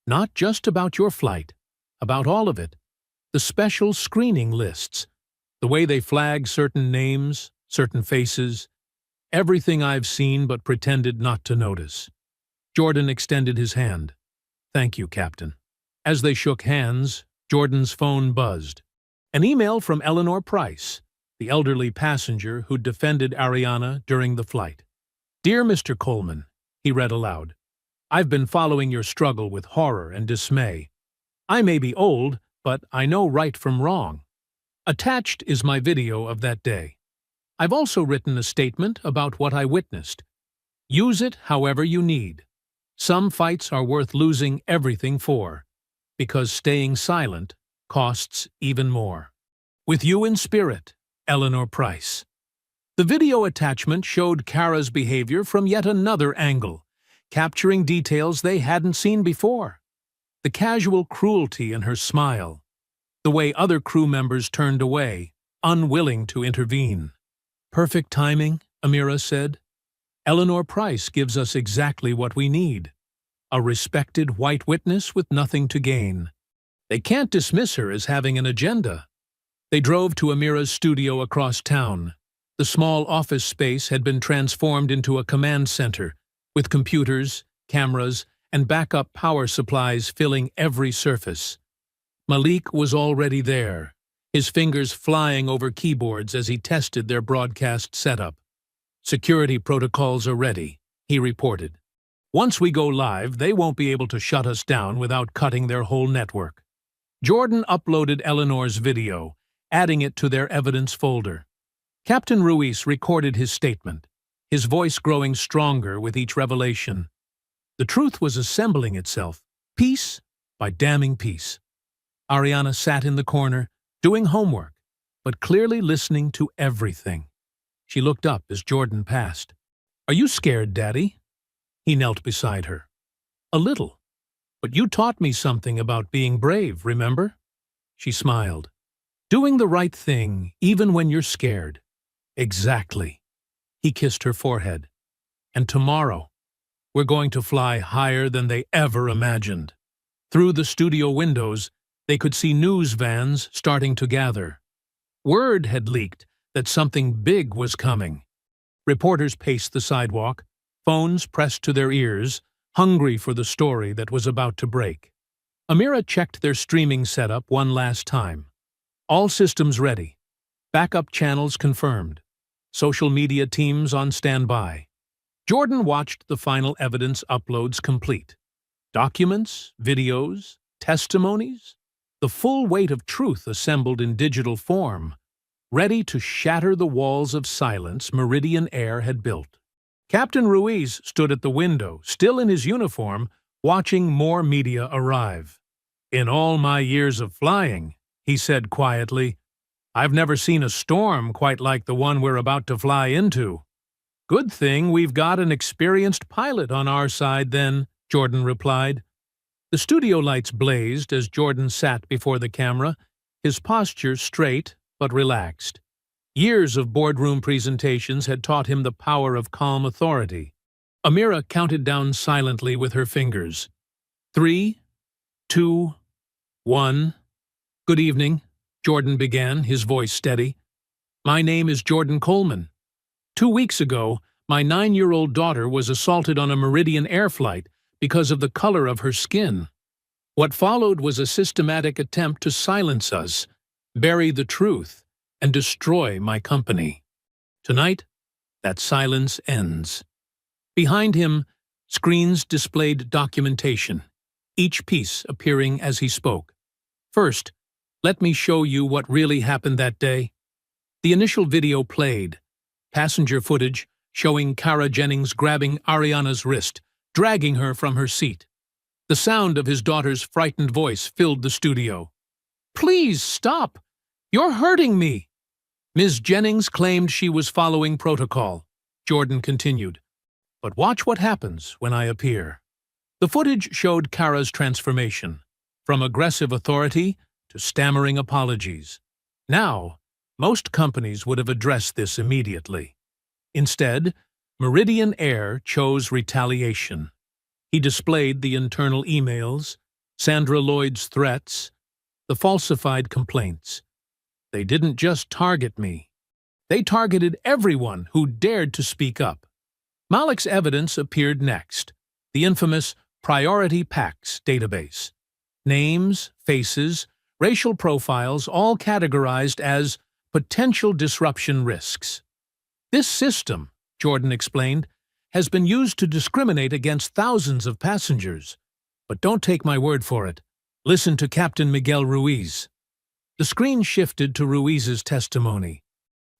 "Not just about your flight, about all of it. The special screening lists, the way they flag certain names, certain faces, everything I've seen but pretended not to notice." Jordan extended his hand. "Thank you, Captain." As they shook hands, Jordan's phone buzzed. An email from Eleanor Price, the elderly passenger who'd defended Ariana during the flight. "Dear Mr. Coleman," he read aloud, "I've been following your struggle with horror and dismay. I may be old, but I know right from wrong. Attached is my video of that day. I've also written a statement about what I witnessed. Use it however you need. Some fights are worth losing everything for, because staying silent costs even more. With you in spirit, Eleanor Price." The video attachment showed Kara's behavior from yet another angle, capturing details they hadn't seen before. The casual cruelty in her smile, the way other crew members turned away, unwilling to intervene. "Perfect timing," Amira said. "Eleanor Price gives us exactly what we need. A respected white witness with nothing to gain. They can't dismiss her as having an agenda." They drove to Amira's studio across town. The small office space had been transformed into a command center, with computers, cameras, and backup power supplies filling every surface. Malik was already there, his fingers flying over keyboards as he tested their broadcast setup. "Security protocols are ready," he reported. "Once we go live, they won't be able to shut us down without cutting their whole network." Jordan uploaded Eleanor's video, adding it to their evidence folder. Captain Ruiz recorded his statement, his voice growing stronger with each revelation. The truth was assembling itself, piece by damning piece. Ariana sat in the corner, doing homework, but clearly listening to everything. She looked up as Jordan passed. "Are you scared, Daddy?" He knelt beside her. "A little. But you taught me something about being brave, remember?" She smiled. "Doing the right thing, even when you're scared." "Exactly." He kissed her forehead. "And tomorrow, we're going to fly higher than they ever imagined." Through the studio windows, they could see news vans starting to gather. Word had leaked that something big was coming. Reporters paced the sidewalk, phones pressed to their ears, hungry for the story that was about to break. Amira checked their streaming setup one last time. All systems ready. Backup channels confirmed. Social media teams on standby. Jordan watched the final evidence uploads complete. Documents, videos, testimonies, the full weight of truth assembled in digital form, ready to shatter the walls of silence Meridian Air had built. Captain Ruiz stood at the window, still in his uniform, watching more media arrive. "In all my years of flying," he said quietly, "I've never seen a storm quite like the one we're about to fly into." "Good thing we've got an experienced pilot on our side, then," Jordan replied. The studio lights blazed as Jordan sat before the camera, his posture straight but relaxed. Years of boardroom presentations had taught him the power of calm authority. Amira counted down silently with her fingers. 3, 2, 1. "Good evening," Jordan began, his voice steady. "My name is Jordan Coleman. 2 weeks ago, my 9-year-old daughter was assaulted on a Meridian Air flight because of the color of her skin. What followed was a systematic attempt to silence us, bury the truth, and destroy my company. Tonight, that silence ends." Behind him, screens displayed documentation, each piece appearing as he spoke. First, Let me show you what really happened that day. The initial video played. Passenger footage showing Kara Jennings grabbing Ariana's wrist, dragging her from her seat. The sound of his daughter's frightened voice filled the studio. "Please stop! You're hurting me!" Ms. Jennings claimed she was following protocol. Jordan continued, "But watch what happens when I appear." The footage showed Kara's transformation, from aggressive authority to stammering apologies. Now, most companies would have addressed this immediately. Instead, Meridian Air chose retaliation. He displayed the internal emails, Sandra Lloyd's threats, the falsified complaints. They didn't just target me. They targeted everyone who dared to speak up. Malik's evidence appeared next, the infamous Priority Packs database. Names, faces, racial profiles, all categorized as potential disruption risks. This system, Jordan explained, has been used to discriminate against thousands of passengers. But don't take my word for it. Listen to Captain Miguel Ruiz. The screen shifted to Ruiz's testimony.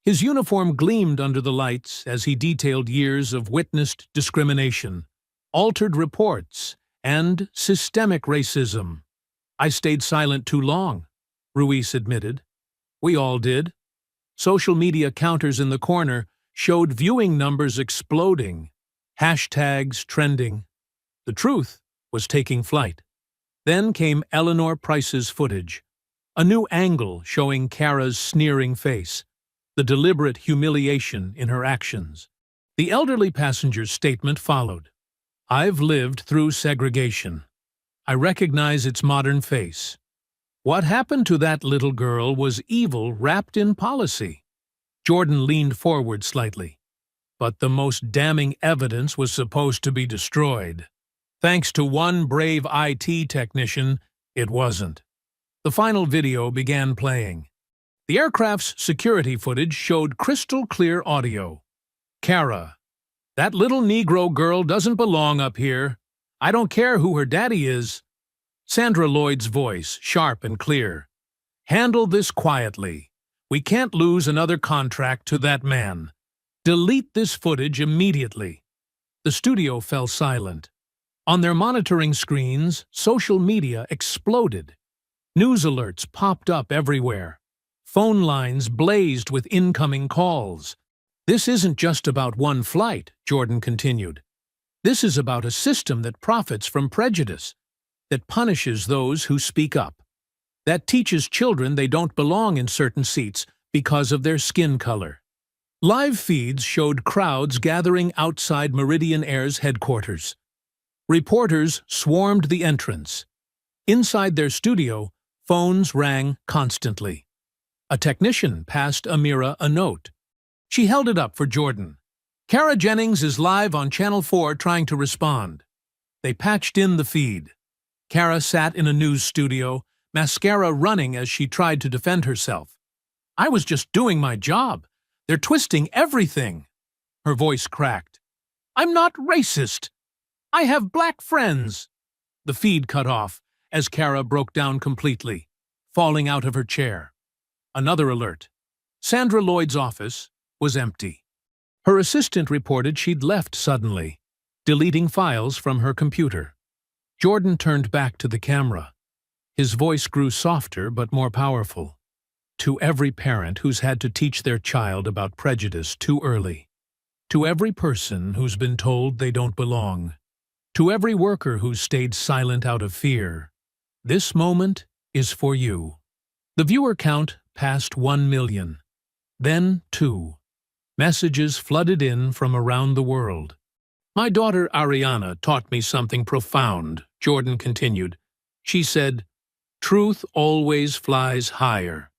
His uniform gleamed under the lights as he detailed years of witnessed discrimination, altered reports, and systemic racism. "I stayed silent too long," Ruiz admitted. "We all did." Social media counters in the corner showed viewing numbers exploding, hashtags trending. The truth was taking flight. Then came Eleanor Price's footage, a new angle showing Kara's sneering face, the deliberate humiliation in her actions. The elderly passenger's statement followed. "I've lived through segregation. I recognize its modern face. What happened to that little girl was evil wrapped in policy." Jordan leaned forward slightly. "But the most damning evidence was supposed to be destroyed. Thanks to one brave IT technician, it wasn't." The final video began playing. The aircraft's security footage showed crystal-clear audio. "Kara, that little Negro girl doesn't belong up here. I don't care who her daddy is." Sandra Lloyd's voice, sharp and clear. "Handle this quietly. We can't lose another contract to that man. Delete this footage immediately." The studio fell silent. On their monitoring screens, social media exploded. News alerts popped up everywhere. Phone lines blazed with incoming calls. "This isn't just about one flight," Jordan continued. "This is about a system that profits from prejudice, that punishes those who speak up, that teaches children they don't belong in certain seats because of their skin color." Live feeds showed crowds gathering outside Meridian Air's headquarters. Reporters swarmed the entrance. Inside their studio, phones rang constantly. A technician passed Amira a note. She held it up for Jordan. "Kara Jennings is live on Channel 4 trying to respond." They patched in the feed. Kara sat in a news studio, mascara running as she tried to defend herself. "I was just doing my job. They're twisting everything." Her voice cracked. "I'm not racist. I have black friends." The feed cut off as Kara broke down completely, falling out of her chair. Another alert. Sandra Lloyd's office was empty. Her assistant reported she'd left suddenly, deleting files from her computer. Jordan turned back to the camera. His voice grew softer but more powerful. "To every parent who's had to teach their child about prejudice too early. To every person who's been told they don't belong. To every worker who's stayed silent out of fear. This moment is for you." The viewer count passed 1 million. Then 2. Messages flooded in from around the world. "My daughter Ariana taught me something profound," Jordan continued. "She said, 'Truth always flies higher.'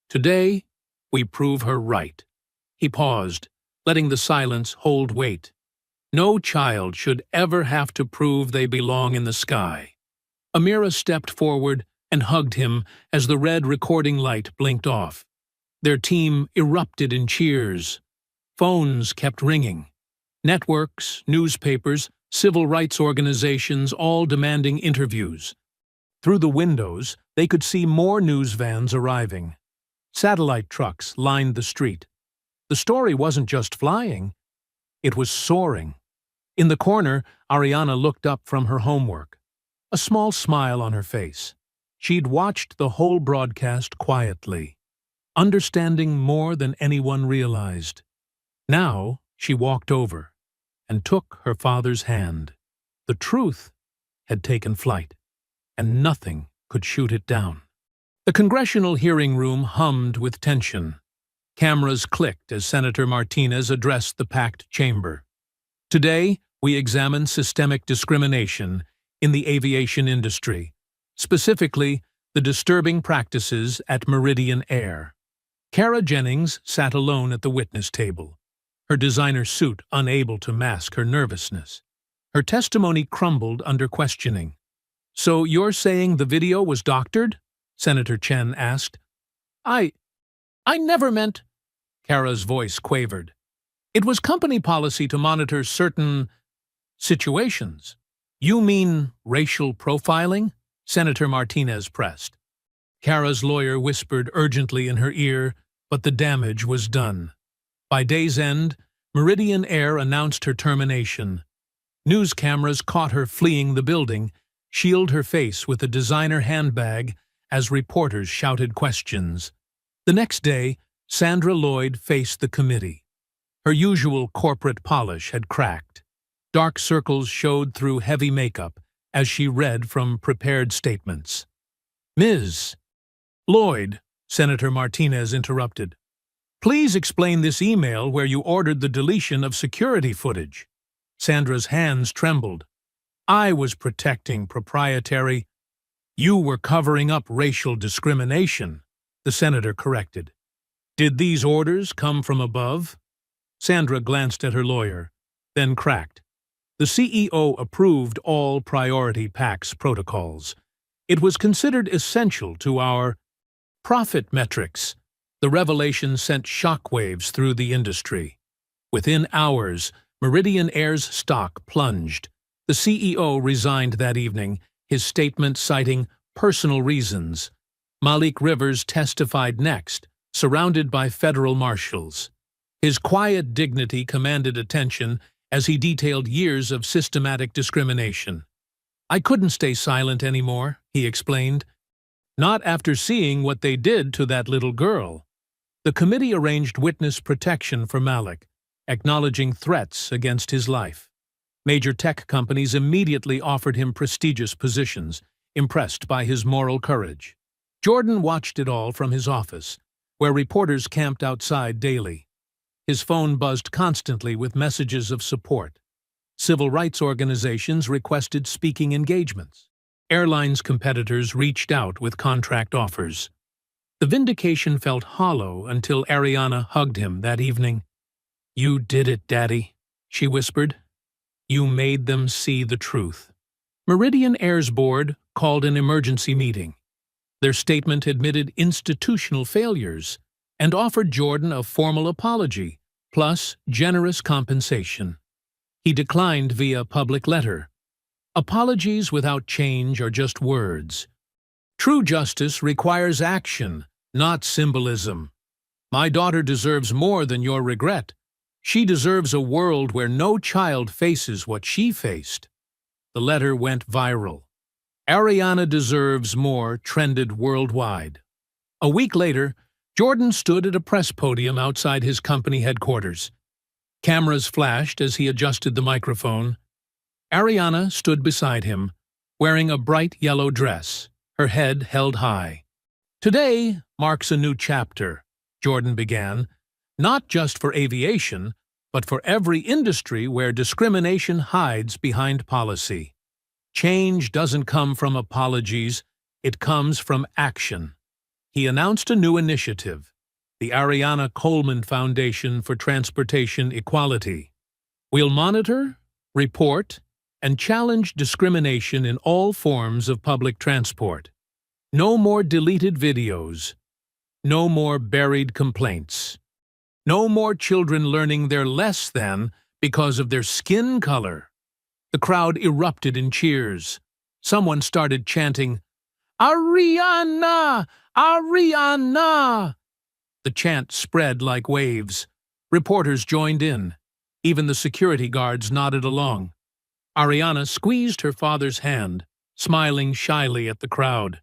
Today, we prove her right." He paused, letting the silence hold weight. No child should ever have to prove they belong in the sky. Amira stepped forward and hugged him as the red recording light blinked off. Their team erupted in cheers. Phones kept ringing. Networks, newspapers, civil rights organizations all demanding interviews. Through the windows, they could see more news vans arriving. Satellite trucks lined the street. The story wasn't just flying, it was soaring. In the corner, Ariana looked up from her homework, a small smile on her face. She'd watched the whole broadcast quietly, understanding more than anyone realized. Now, she walked over and took her father's hand. The truth had taken flight, and nothing could shoot it down. The congressional hearing room hummed with tension. Cameras clicked as Senator Martinez addressed the packed chamber. Today, we examine systemic discrimination in the aviation industry, specifically the disturbing practices at Meridian Air. Kara Jennings sat alone at the witness table, her designer suit unable to mask her nervousness. Her testimony crumbled under questioning. "So you're saying the video was doctored?" Senator Chen asked. I never meant," Kara's voice quavered. "It was company policy to monitor certain situations." "You mean racial profiling?" Senator Martinez pressed. Kara's lawyer whispered urgently in her ear, but the damage was done. By day's end, Meridian Air announced her termination. News cameras caught her fleeing the building, shielded her face with a designer handbag as reporters shouted questions. The next day, Sandra Lloyd faced the committee. Her usual corporate polish had cracked. Dark circles showed through heavy makeup as she read from prepared statements. "Ms. Lloyd," Senator Martinez interrupted, "please explain this email where you ordered the deletion of security footage." Sandra's hands trembled. "I was protecting proprietary—" "You were covering up racial discrimination," the senator corrected. "Did these orders come from above?" Sandra glanced at her lawyer, then cracked. "The CEO approved all priority PACS protocols. It was considered essential to our profit metrics." The revelation sent shockwaves through the industry. Within hours, Meridian Air's stock plunged. The CEO resigned that evening, his statement citing personal reasons. Malik Rivers testified next, surrounded by federal marshals. His quiet dignity commanded attention as he detailed years of systematic discrimination. "I couldn't stay silent anymore," he explained. "Not after seeing what they did to that little girl." The committee arranged witness protection for Malik, acknowledging threats against his life. Major tech companies immediately offered him prestigious positions, impressed by his moral courage. Jordan watched it all from his office, where reporters camped outside daily. His phone buzzed constantly with messages of support. Civil rights organizations requested speaking engagements. Airline's competitors reached out with contract offers. The vindication felt hollow until Ariana hugged him that evening. "You did it, Daddy," she whispered. "You made them see the truth." Meridian Air's board called an emergency meeting. Their statement admitted institutional failures and offered Jordan a formal apology, plus generous compensation. He declined via public letter. Apologies without change are just words. True justice requires action, not symbolism. My daughter deserves more than your regret. She deserves a world where no child faces what she faced. The letter went viral. "Ariana deserves more" trended worldwide. A week later, Jordan stood at a press podium outside his company headquarters. Cameras flashed as he adjusted the microphone. Ariana stood beside him, wearing a bright yellow dress, her head held high. "Today marks a new chapter," Jordan began, "not just for aviation, but for every industry where discrimination hides behind policy. Change doesn't come from apologies, it comes from action." He announced a new initiative, the Ariana Coleman Foundation for Transportation Equality. "We'll monitor, report, and challenge discrimination in all forms of public transport. No more deleted videos. No more buried complaints. No more children learning they're less than because of their skin color." The crowd erupted in cheers. Someone started chanting, Ariana! Ariana! The chant spread like waves. Reporters joined in. Even the security guards nodded along. Ariana squeezed her father's hand, smiling shyly at the crowd.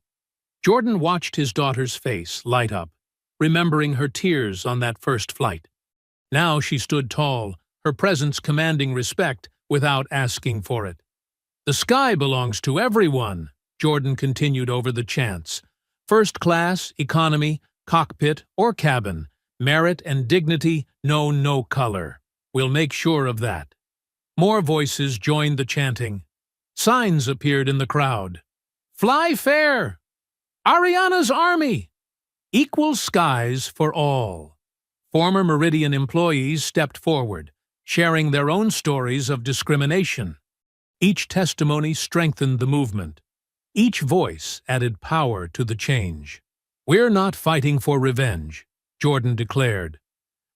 Jordan watched his daughter's face light up, remembering her tears on that first flight. Now she stood tall, her presence commanding respect without asking for it. "The sky belongs to everyone," Jordan continued over the chants. "First class, economy, cockpit, or cabin. Merit and dignity know no color. We'll make sure of that." More voices joined the chanting. Signs appeared in the crowd. "Fly fair! Ariana's Army! Equal skies for all." Former Meridian employees stepped forward, sharing their own stories of discrimination. Each testimony strengthened the movement. Each voice added power to the change. "We're not fighting for revenge," Jordan declared.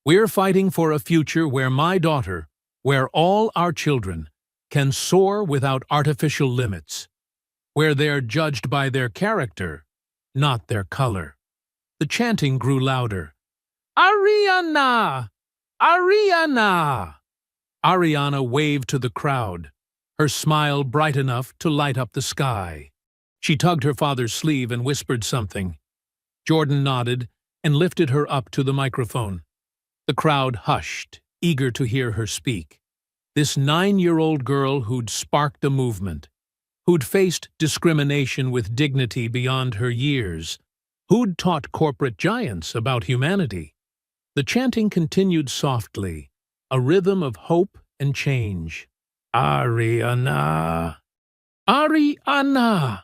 "We're fighting for a future where my daughter, where all our children, can soar without artificial limits, where they're judged by their character, not their color." The chanting grew louder. "Ariana! Ariana!" Ariana waved to the crowd, her smile bright enough to light up the sky. She tugged her father's sleeve and whispered something. Jordan nodded and lifted her up to the microphone. The crowd hushed, eager to hear her speak. This 9-year-old girl who'd sparked a movement, who'd faced discrimination with dignity beyond her years, who'd taught corporate giants about humanity. The chanting continued softly, a rhythm of hope and change. "Ariana! Ariana!"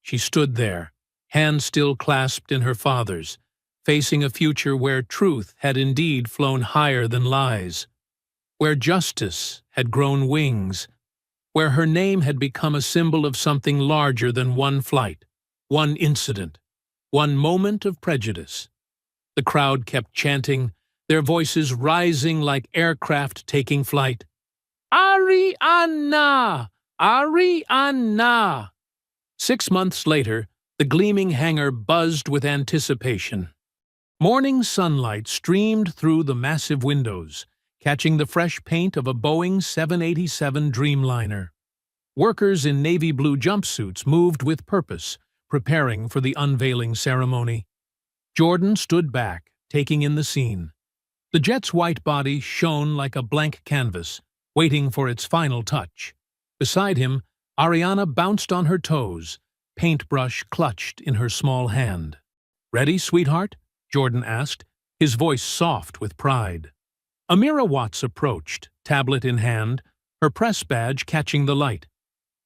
She stood there, hands still clasped in her father's, facing a future where truth had indeed flown higher than lies, where justice had grown wings, where her name had become a symbol of something larger than one flight, one incident, one moment of prejudice. The crowd kept chanting, their voices rising like aircraft taking flight. "Ariana! Ariana!" 6 months later, the gleaming hangar buzzed with anticipation. Morning sunlight streamed through the massive windows, catching the fresh paint of a Boeing 787 Dreamliner. Workers in navy blue jumpsuits moved with purpose, preparing for the unveiling ceremony. Jordan stood back, taking in the scene. The jet's white body shone like a blank canvas, waiting for its final touch. Beside him, Ariana bounced on her toes, paintbrush clutched in her small hand. "Ready, sweetheart?" Jordan asked, his voice soft with pride. Amira Watts approached, tablet in hand, her press badge catching the light.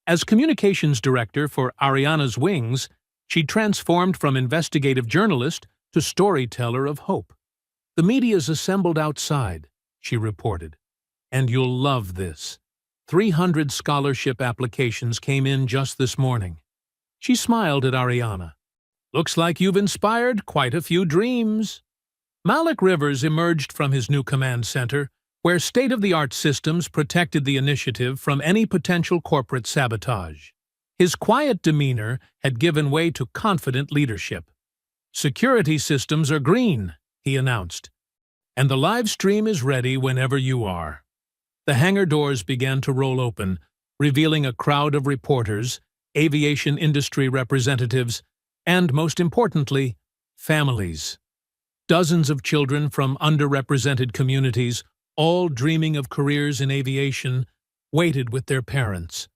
As communications director for Ariana's Wings, she transformed from investigative journalist to storyteller of hope. "The media's assembled outside," she reported. "And you'll love this. 300 scholarship applications came in just this morning." She smiled at Ariana. "Looks like you've inspired quite a few dreams." Malik Rivers emerged from his new command center, where state-of-the-art systems protected the initiative from any potential corporate sabotage. His quiet demeanor had given way to confident leadership. "Security systems are green," he announced, "and the live stream is ready whenever you are." The hangar doors began to roll open, revealing a crowd of reporters, aviation industry representatives, and, most importantly, families. Dozens of children from underrepresented communities, all dreaming of careers in aviation, waited with their parents.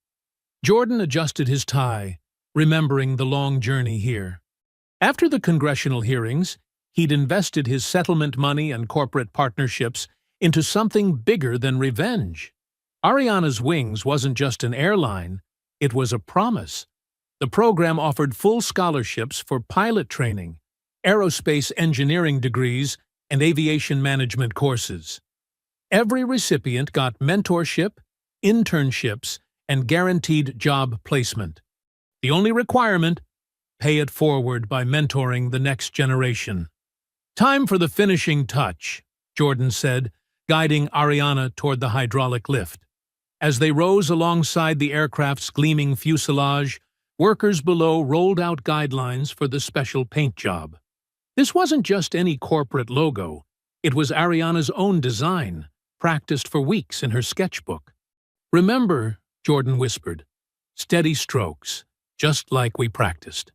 Jordan adjusted his tie, remembering the long journey here. After the congressional hearings, he'd invested his settlement money and corporate partnerships into something bigger than revenge. Ariana's Wings wasn't just an airline, it was a promise. The program offered full scholarships for pilot training, aerospace engineering degrees, and aviation management courses. Every recipient got mentorship, internships, and guaranteed job placement. The only requirement: pay it forward by mentoring the next generation. "Time for the finishing touch," Jordan said, guiding Ariana toward the hydraulic lift. As they rose alongside the aircraft's gleaming fuselage, Workers below rolled out guidelines for the special paint job. This wasn't just any corporate logo. It was Ariana's own design, practiced for weeks in her sketchbook. "Remember," Jordan whispered, "steady strokes, just like we practiced."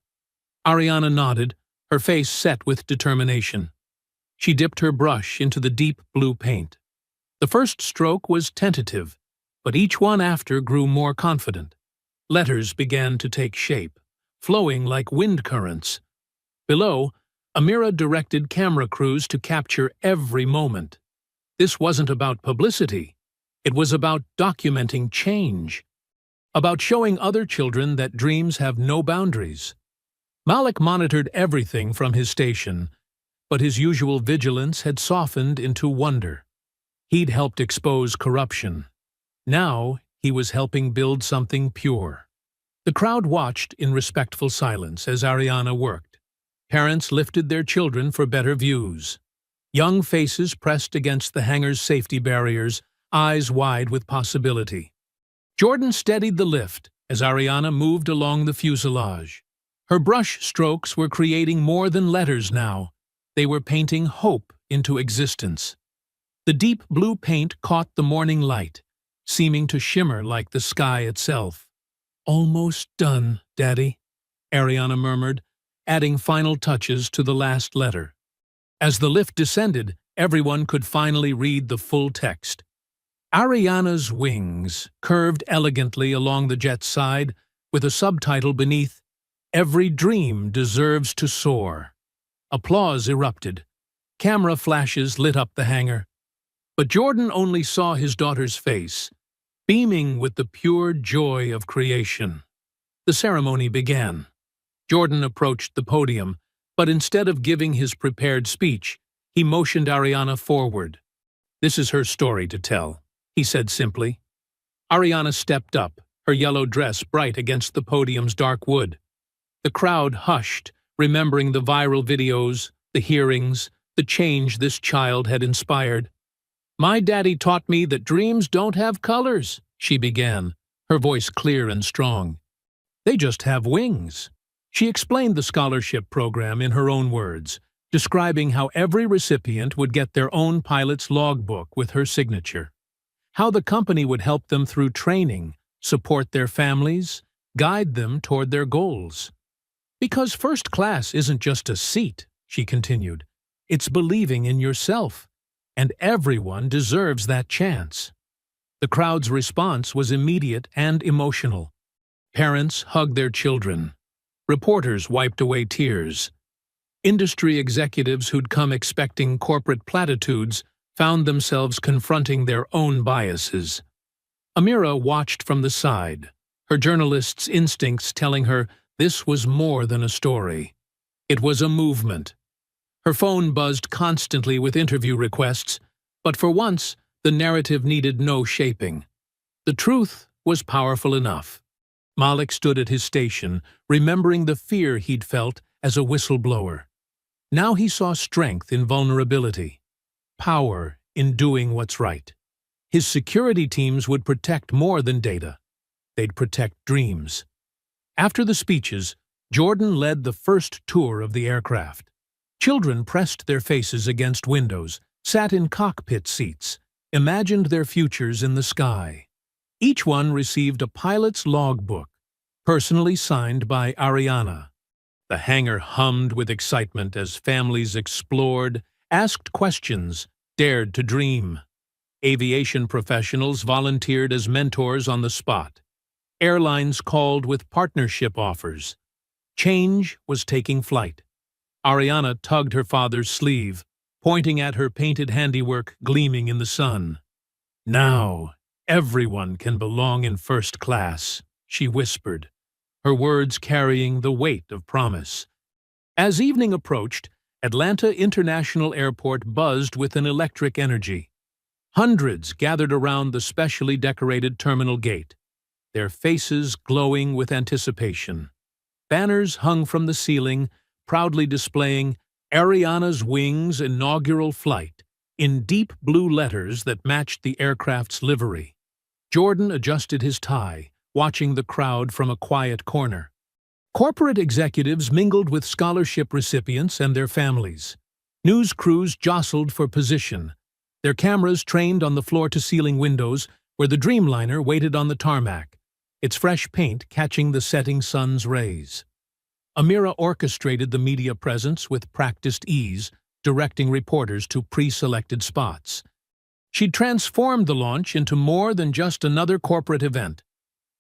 Ariana nodded, her face set with determination. She dipped her brush into the deep blue paint. The first stroke was tentative, but each one after grew more confident. Letters began to take shape, flowing like wind currents. Below, Amira directed camera crews to capture every moment. This wasn't about publicity. It was about documenting change, about showing other children that dreams have no boundaries. Malik monitored everything from his station, but his usual vigilance had softened into wonder. He'd helped expose corruption. Now he was helping build something pure. The crowd watched in respectful silence as Ariana worked. Parents lifted their children for better views. Young faces pressed against the hangar's safety barriers, eyes wide with possibility. Jordan steadied the lift as Ariana moved along the fuselage. Her brush strokes were creating more than letters now. They were painting hope into existence. The deep blue paint caught the morning light, seeming to shimmer like the sky itself. "Almost done, Daddy," Ariana murmured, adding final touches to the last letter. As the lift descended, everyone could finally read the full text. Ariana's wings curved elegantly along the jet's side, with a subtitle beneath, "Every dream deserves to soar." Applause erupted. Camera flashes lit up the hangar. But Jordan only saw his daughter's face, beaming with the pure joy of creation. The ceremony began. Jordan approached the podium, but instead of giving his prepared speech, he motioned Ariana forward. "This is her story to tell," he said simply. Ariana stepped up, her yellow dress bright against the podium's dark wood. The crowd hushed, remembering the viral videos, the hearings, the change this child had inspired. "My daddy taught me that dreams don't have colors," she began, her voice clear and strong. "They just have wings." She explained the scholarship program in her own words, describing how every recipient would get their own pilot's logbook with her signature, how the company would help them through training, support their families, guide them toward their goals. "Because first class isn't just a seat," she continued. "It's believing in yourself, and everyone deserves that chance." The crowd's response was immediate and emotional. Parents hugged their children. Reporters wiped away tears. Industry executives who'd come expecting corporate platitudes found themselves confronting their own biases. Amira watched from the side, her journalist's instincts telling her this was more than a story. It was a movement. Her phone buzzed constantly with interview requests, but for once, the narrative needed no shaping. The truth was powerful enough. Malik stood at his station, remembering the fear he'd felt as a whistleblower. Now he saw strength in vulnerability, power in doing what's right. His security teams would protect more than data. They'd protect dreams. After the speeches, Jordan led the first tour of the aircraft. Children pressed their faces against windows, sat in cockpit seats, imagined their futures in the sky. Each one received a pilot's logbook, personally signed by Ariana. The hangar hummed with excitement as families explored, asked questions, dared to dream. Aviation professionals volunteered as mentors on the spot. Airlines called with partnership offers. Change was taking flight. Ariana tugged her father's sleeve, pointing at her painted handiwork gleaming in the sun. "Now, everyone can belong in first class," she whispered, her words carrying the weight of promise. As evening approached, Atlanta International Airport buzzed with an electric energy. Hundreds gathered around the specially decorated terminal gate, their faces glowing with anticipation. Banners hung from the ceiling, proudly displaying Ariana's Wings' inaugural flight in deep blue letters that matched the aircraft's livery. Jordan adjusted his tie, watching the crowd from a quiet corner. Corporate executives mingled with scholarship recipients and their families. News crews jostled for position, their cameras trained on the floor-to-ceiling windows where the Dreamliner waited on the tarmac, its fresh paint catching the setting sun's rays. Amira orchestrated the media presence with practiced ease, directing reporters to pre-selected spots. She'd transformed the launch into more than just another corporate event.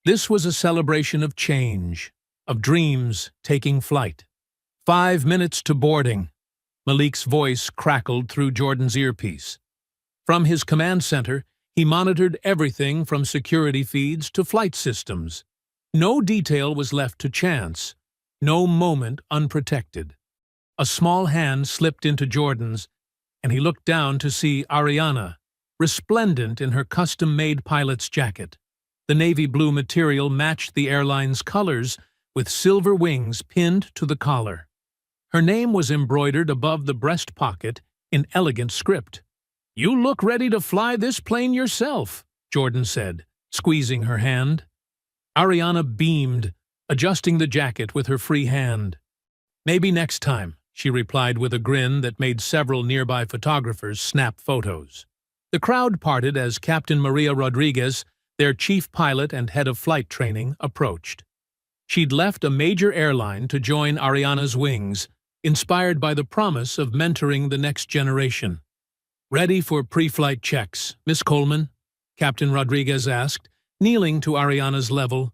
This was a celebration of change, of dreams taking flight. 5 minutes to boarding. Malik's voice crackled through Jordan's earpiece. From his command center, he monitored everything from security feeds to flight systems. No detail was left to chance, no moment unprotected. A small hand slipped into Jordan's, and he looked down to see Ariana, resplendent in her custom-made pilot's jacket. The navy blue material matched the airline's colors, with silver wings pinned to the collar. Her name was embroidered above the breast pocket in elegant script. "You look ready to fly this plane yourself," Jordan said, squeezing her hand. Ariana beamed, adjusting the jacket with her free hand. "Maybe next time," she replied with a grin that made several nearby photographers snap photos. The crowd parted as Captain Maria Rodriguez, their chief pilot and head of flight training, approached. She'd left a major airline to join Ariana's wings, inspired by the promise of mentoring the next generation. "Ready for pre-flight checks, Miss Coleman?" Captain Rodriguez asked, kneeling to Ariana's level.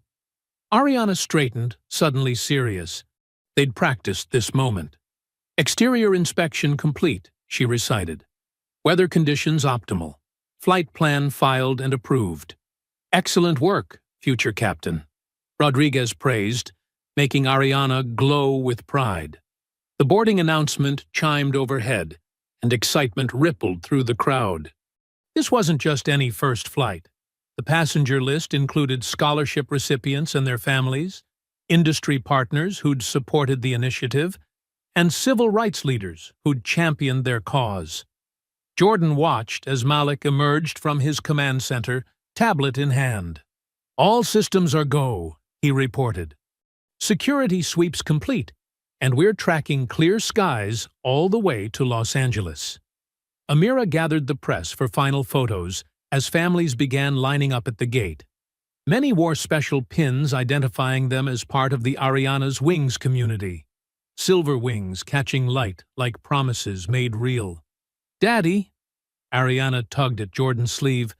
Ariana straightened, suddenly serious. They'd practiced this moment. "Exterior inspection complete," she recited. "Weather conditions optimal. Flight plan filed and approved." "Excellent work, future captain," Rodriguez praised, making Ariana glow with pride. The boarding announcement chimed overhead, and excitement rippled through the crowd. This wasn't just any first flight. The passenger list included scholarship recipients and their families, industry partners who'd supported the initiative, and civil rights leaders who'd championed their cause. Jordan watched as Malik emerged from his command center, tablet in hand. "All systems are go," he reported. "Security sweeps complete, and we're tracking clear skies all the way to Los Angeles." Amira gathered the press for final photos as families began lining up at the gate. Many wore special pins identifying them as part of the Ariana's Wings community. Silver wings catching light like promises made real. "Daddy," Ariana tugged at Jordan's sleeve,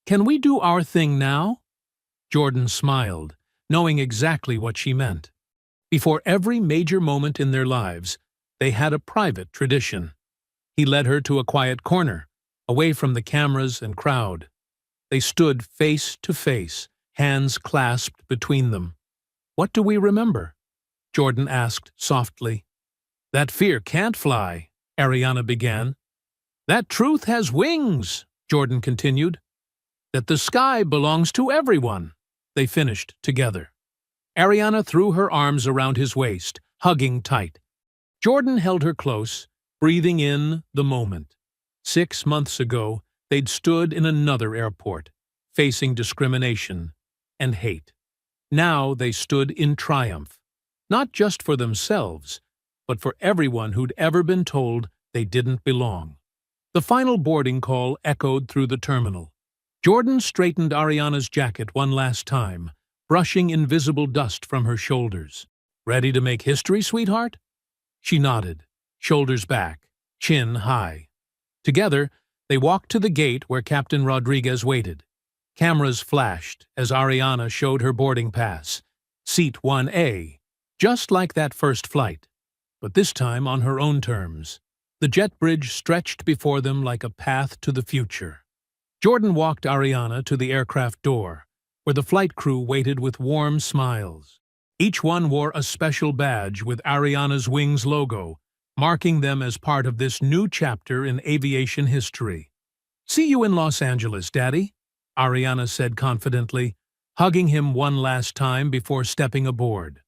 "can we do our thing now?" Jordan smiled, knowing exactly what she meant. Before every major moment in their lives, they had a private tradition. He led her to a quiet corner, away from the cameras and crowd. They stood face to face, hands clasped between them. "What do we remember?" Jordan asked softly. "That fear can't fly," Ariana began. "That truth has wings," Jordan continued. "That the sky belongs to everyone," they finished together. Ariana threw her arms around his waist, hugging tight. Jordan held her close, breathing in the moment. 6 months ago, they'd stood in another airport, facing discrimination and hate. Now they stood in triumph, not just for themselves, but for everyone who'd ever been told they didn't belong. The final boarding call echoed through the terminal. Jordan straightened Ariana's jacket one last time, brushing invisible dust from her shoulders. "Ready to make history, sweetheart?" She nodded, shoulders back, chin high. Together, they walked to the gate where Captain Rodriguez waited. Cameras flashed as Ariana showed her boarding pass. Seat 1A, just like that first flight, but this time on her own terms. The jet bridge stretched before them like a path to the future. Jordan walked Ariana to the aircraft door, where the flight crew waited with warm smiles. Each one wore a special badge with Ariana's Wings logo, marking them as part of this new chapter in aviation history. "See you in Los Angeles, Daddy," Ariana said confidently, hugging him one last time before stepping aboard.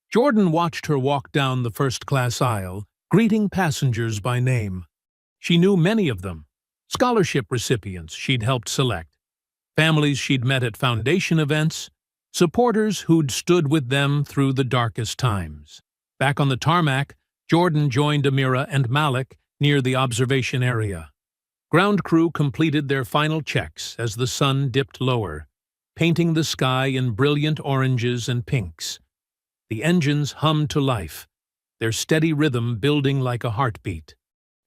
Jordan watched her walk down the first-class aisle, greeting passengers by name. She knew many of them, scholarship recipients she'd helped select, families she'd met at foundation events, supporters who'd stood with them through the darkest times. Back on the tarmac, Jordan joined Amira and Malik near the observation area. Ground crew completed their final checks as the sun dipped lower, painting the sky in brilliant oranges and pinks. The engines hummed to life, their steady rhythm building like a heartbeat.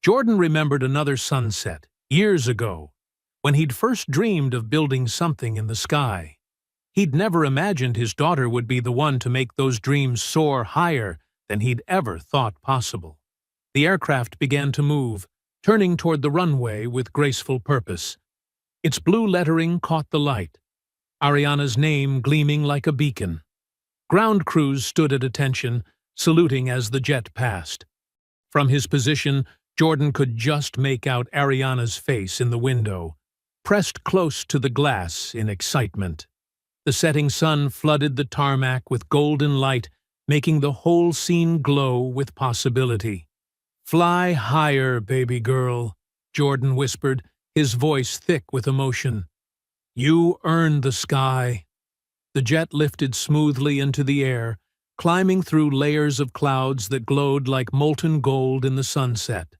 Jordan remembered another sunset, years ago, when he'd first dreamed of building something in the sky. He'd never imagined his daughter would be the one to make those dreams soar higher than he'd ever thought possible. The aircraft began to move, turning toward the runway with graceful purpose. Its blue lettering caught the light, Ariana's name gleaming like a beacon. Ground crews stood at attention, saluting as the jet passed. From his position, Jordan could just make out Ariana's face in the window, pressed close to the glass in excitement. The setting sun flooded the tarmac with golden light, making the whole scene glow with possibility. "Fly higher, baby girl," Jordan whispered, his voice thick with emotion. "You earned the sky." The jet lifted smoothly into the air, climbing through layers of clouds that glowed like molten gold in the sunset.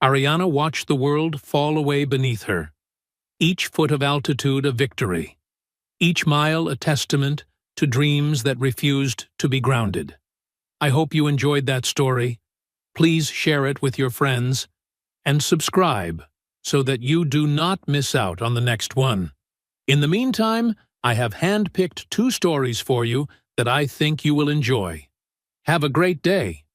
Ariana watched the world fall away beneath her, each foot of altitude a victory, each mile a testament to dreams that refused to be grounded. I hope you enjoyed that story. Please share it with your friends and subscribe so that you do not miss out on the next one. In the meantime, I have handpicked 2 stories for you that I think you will enjoy. Have a great day.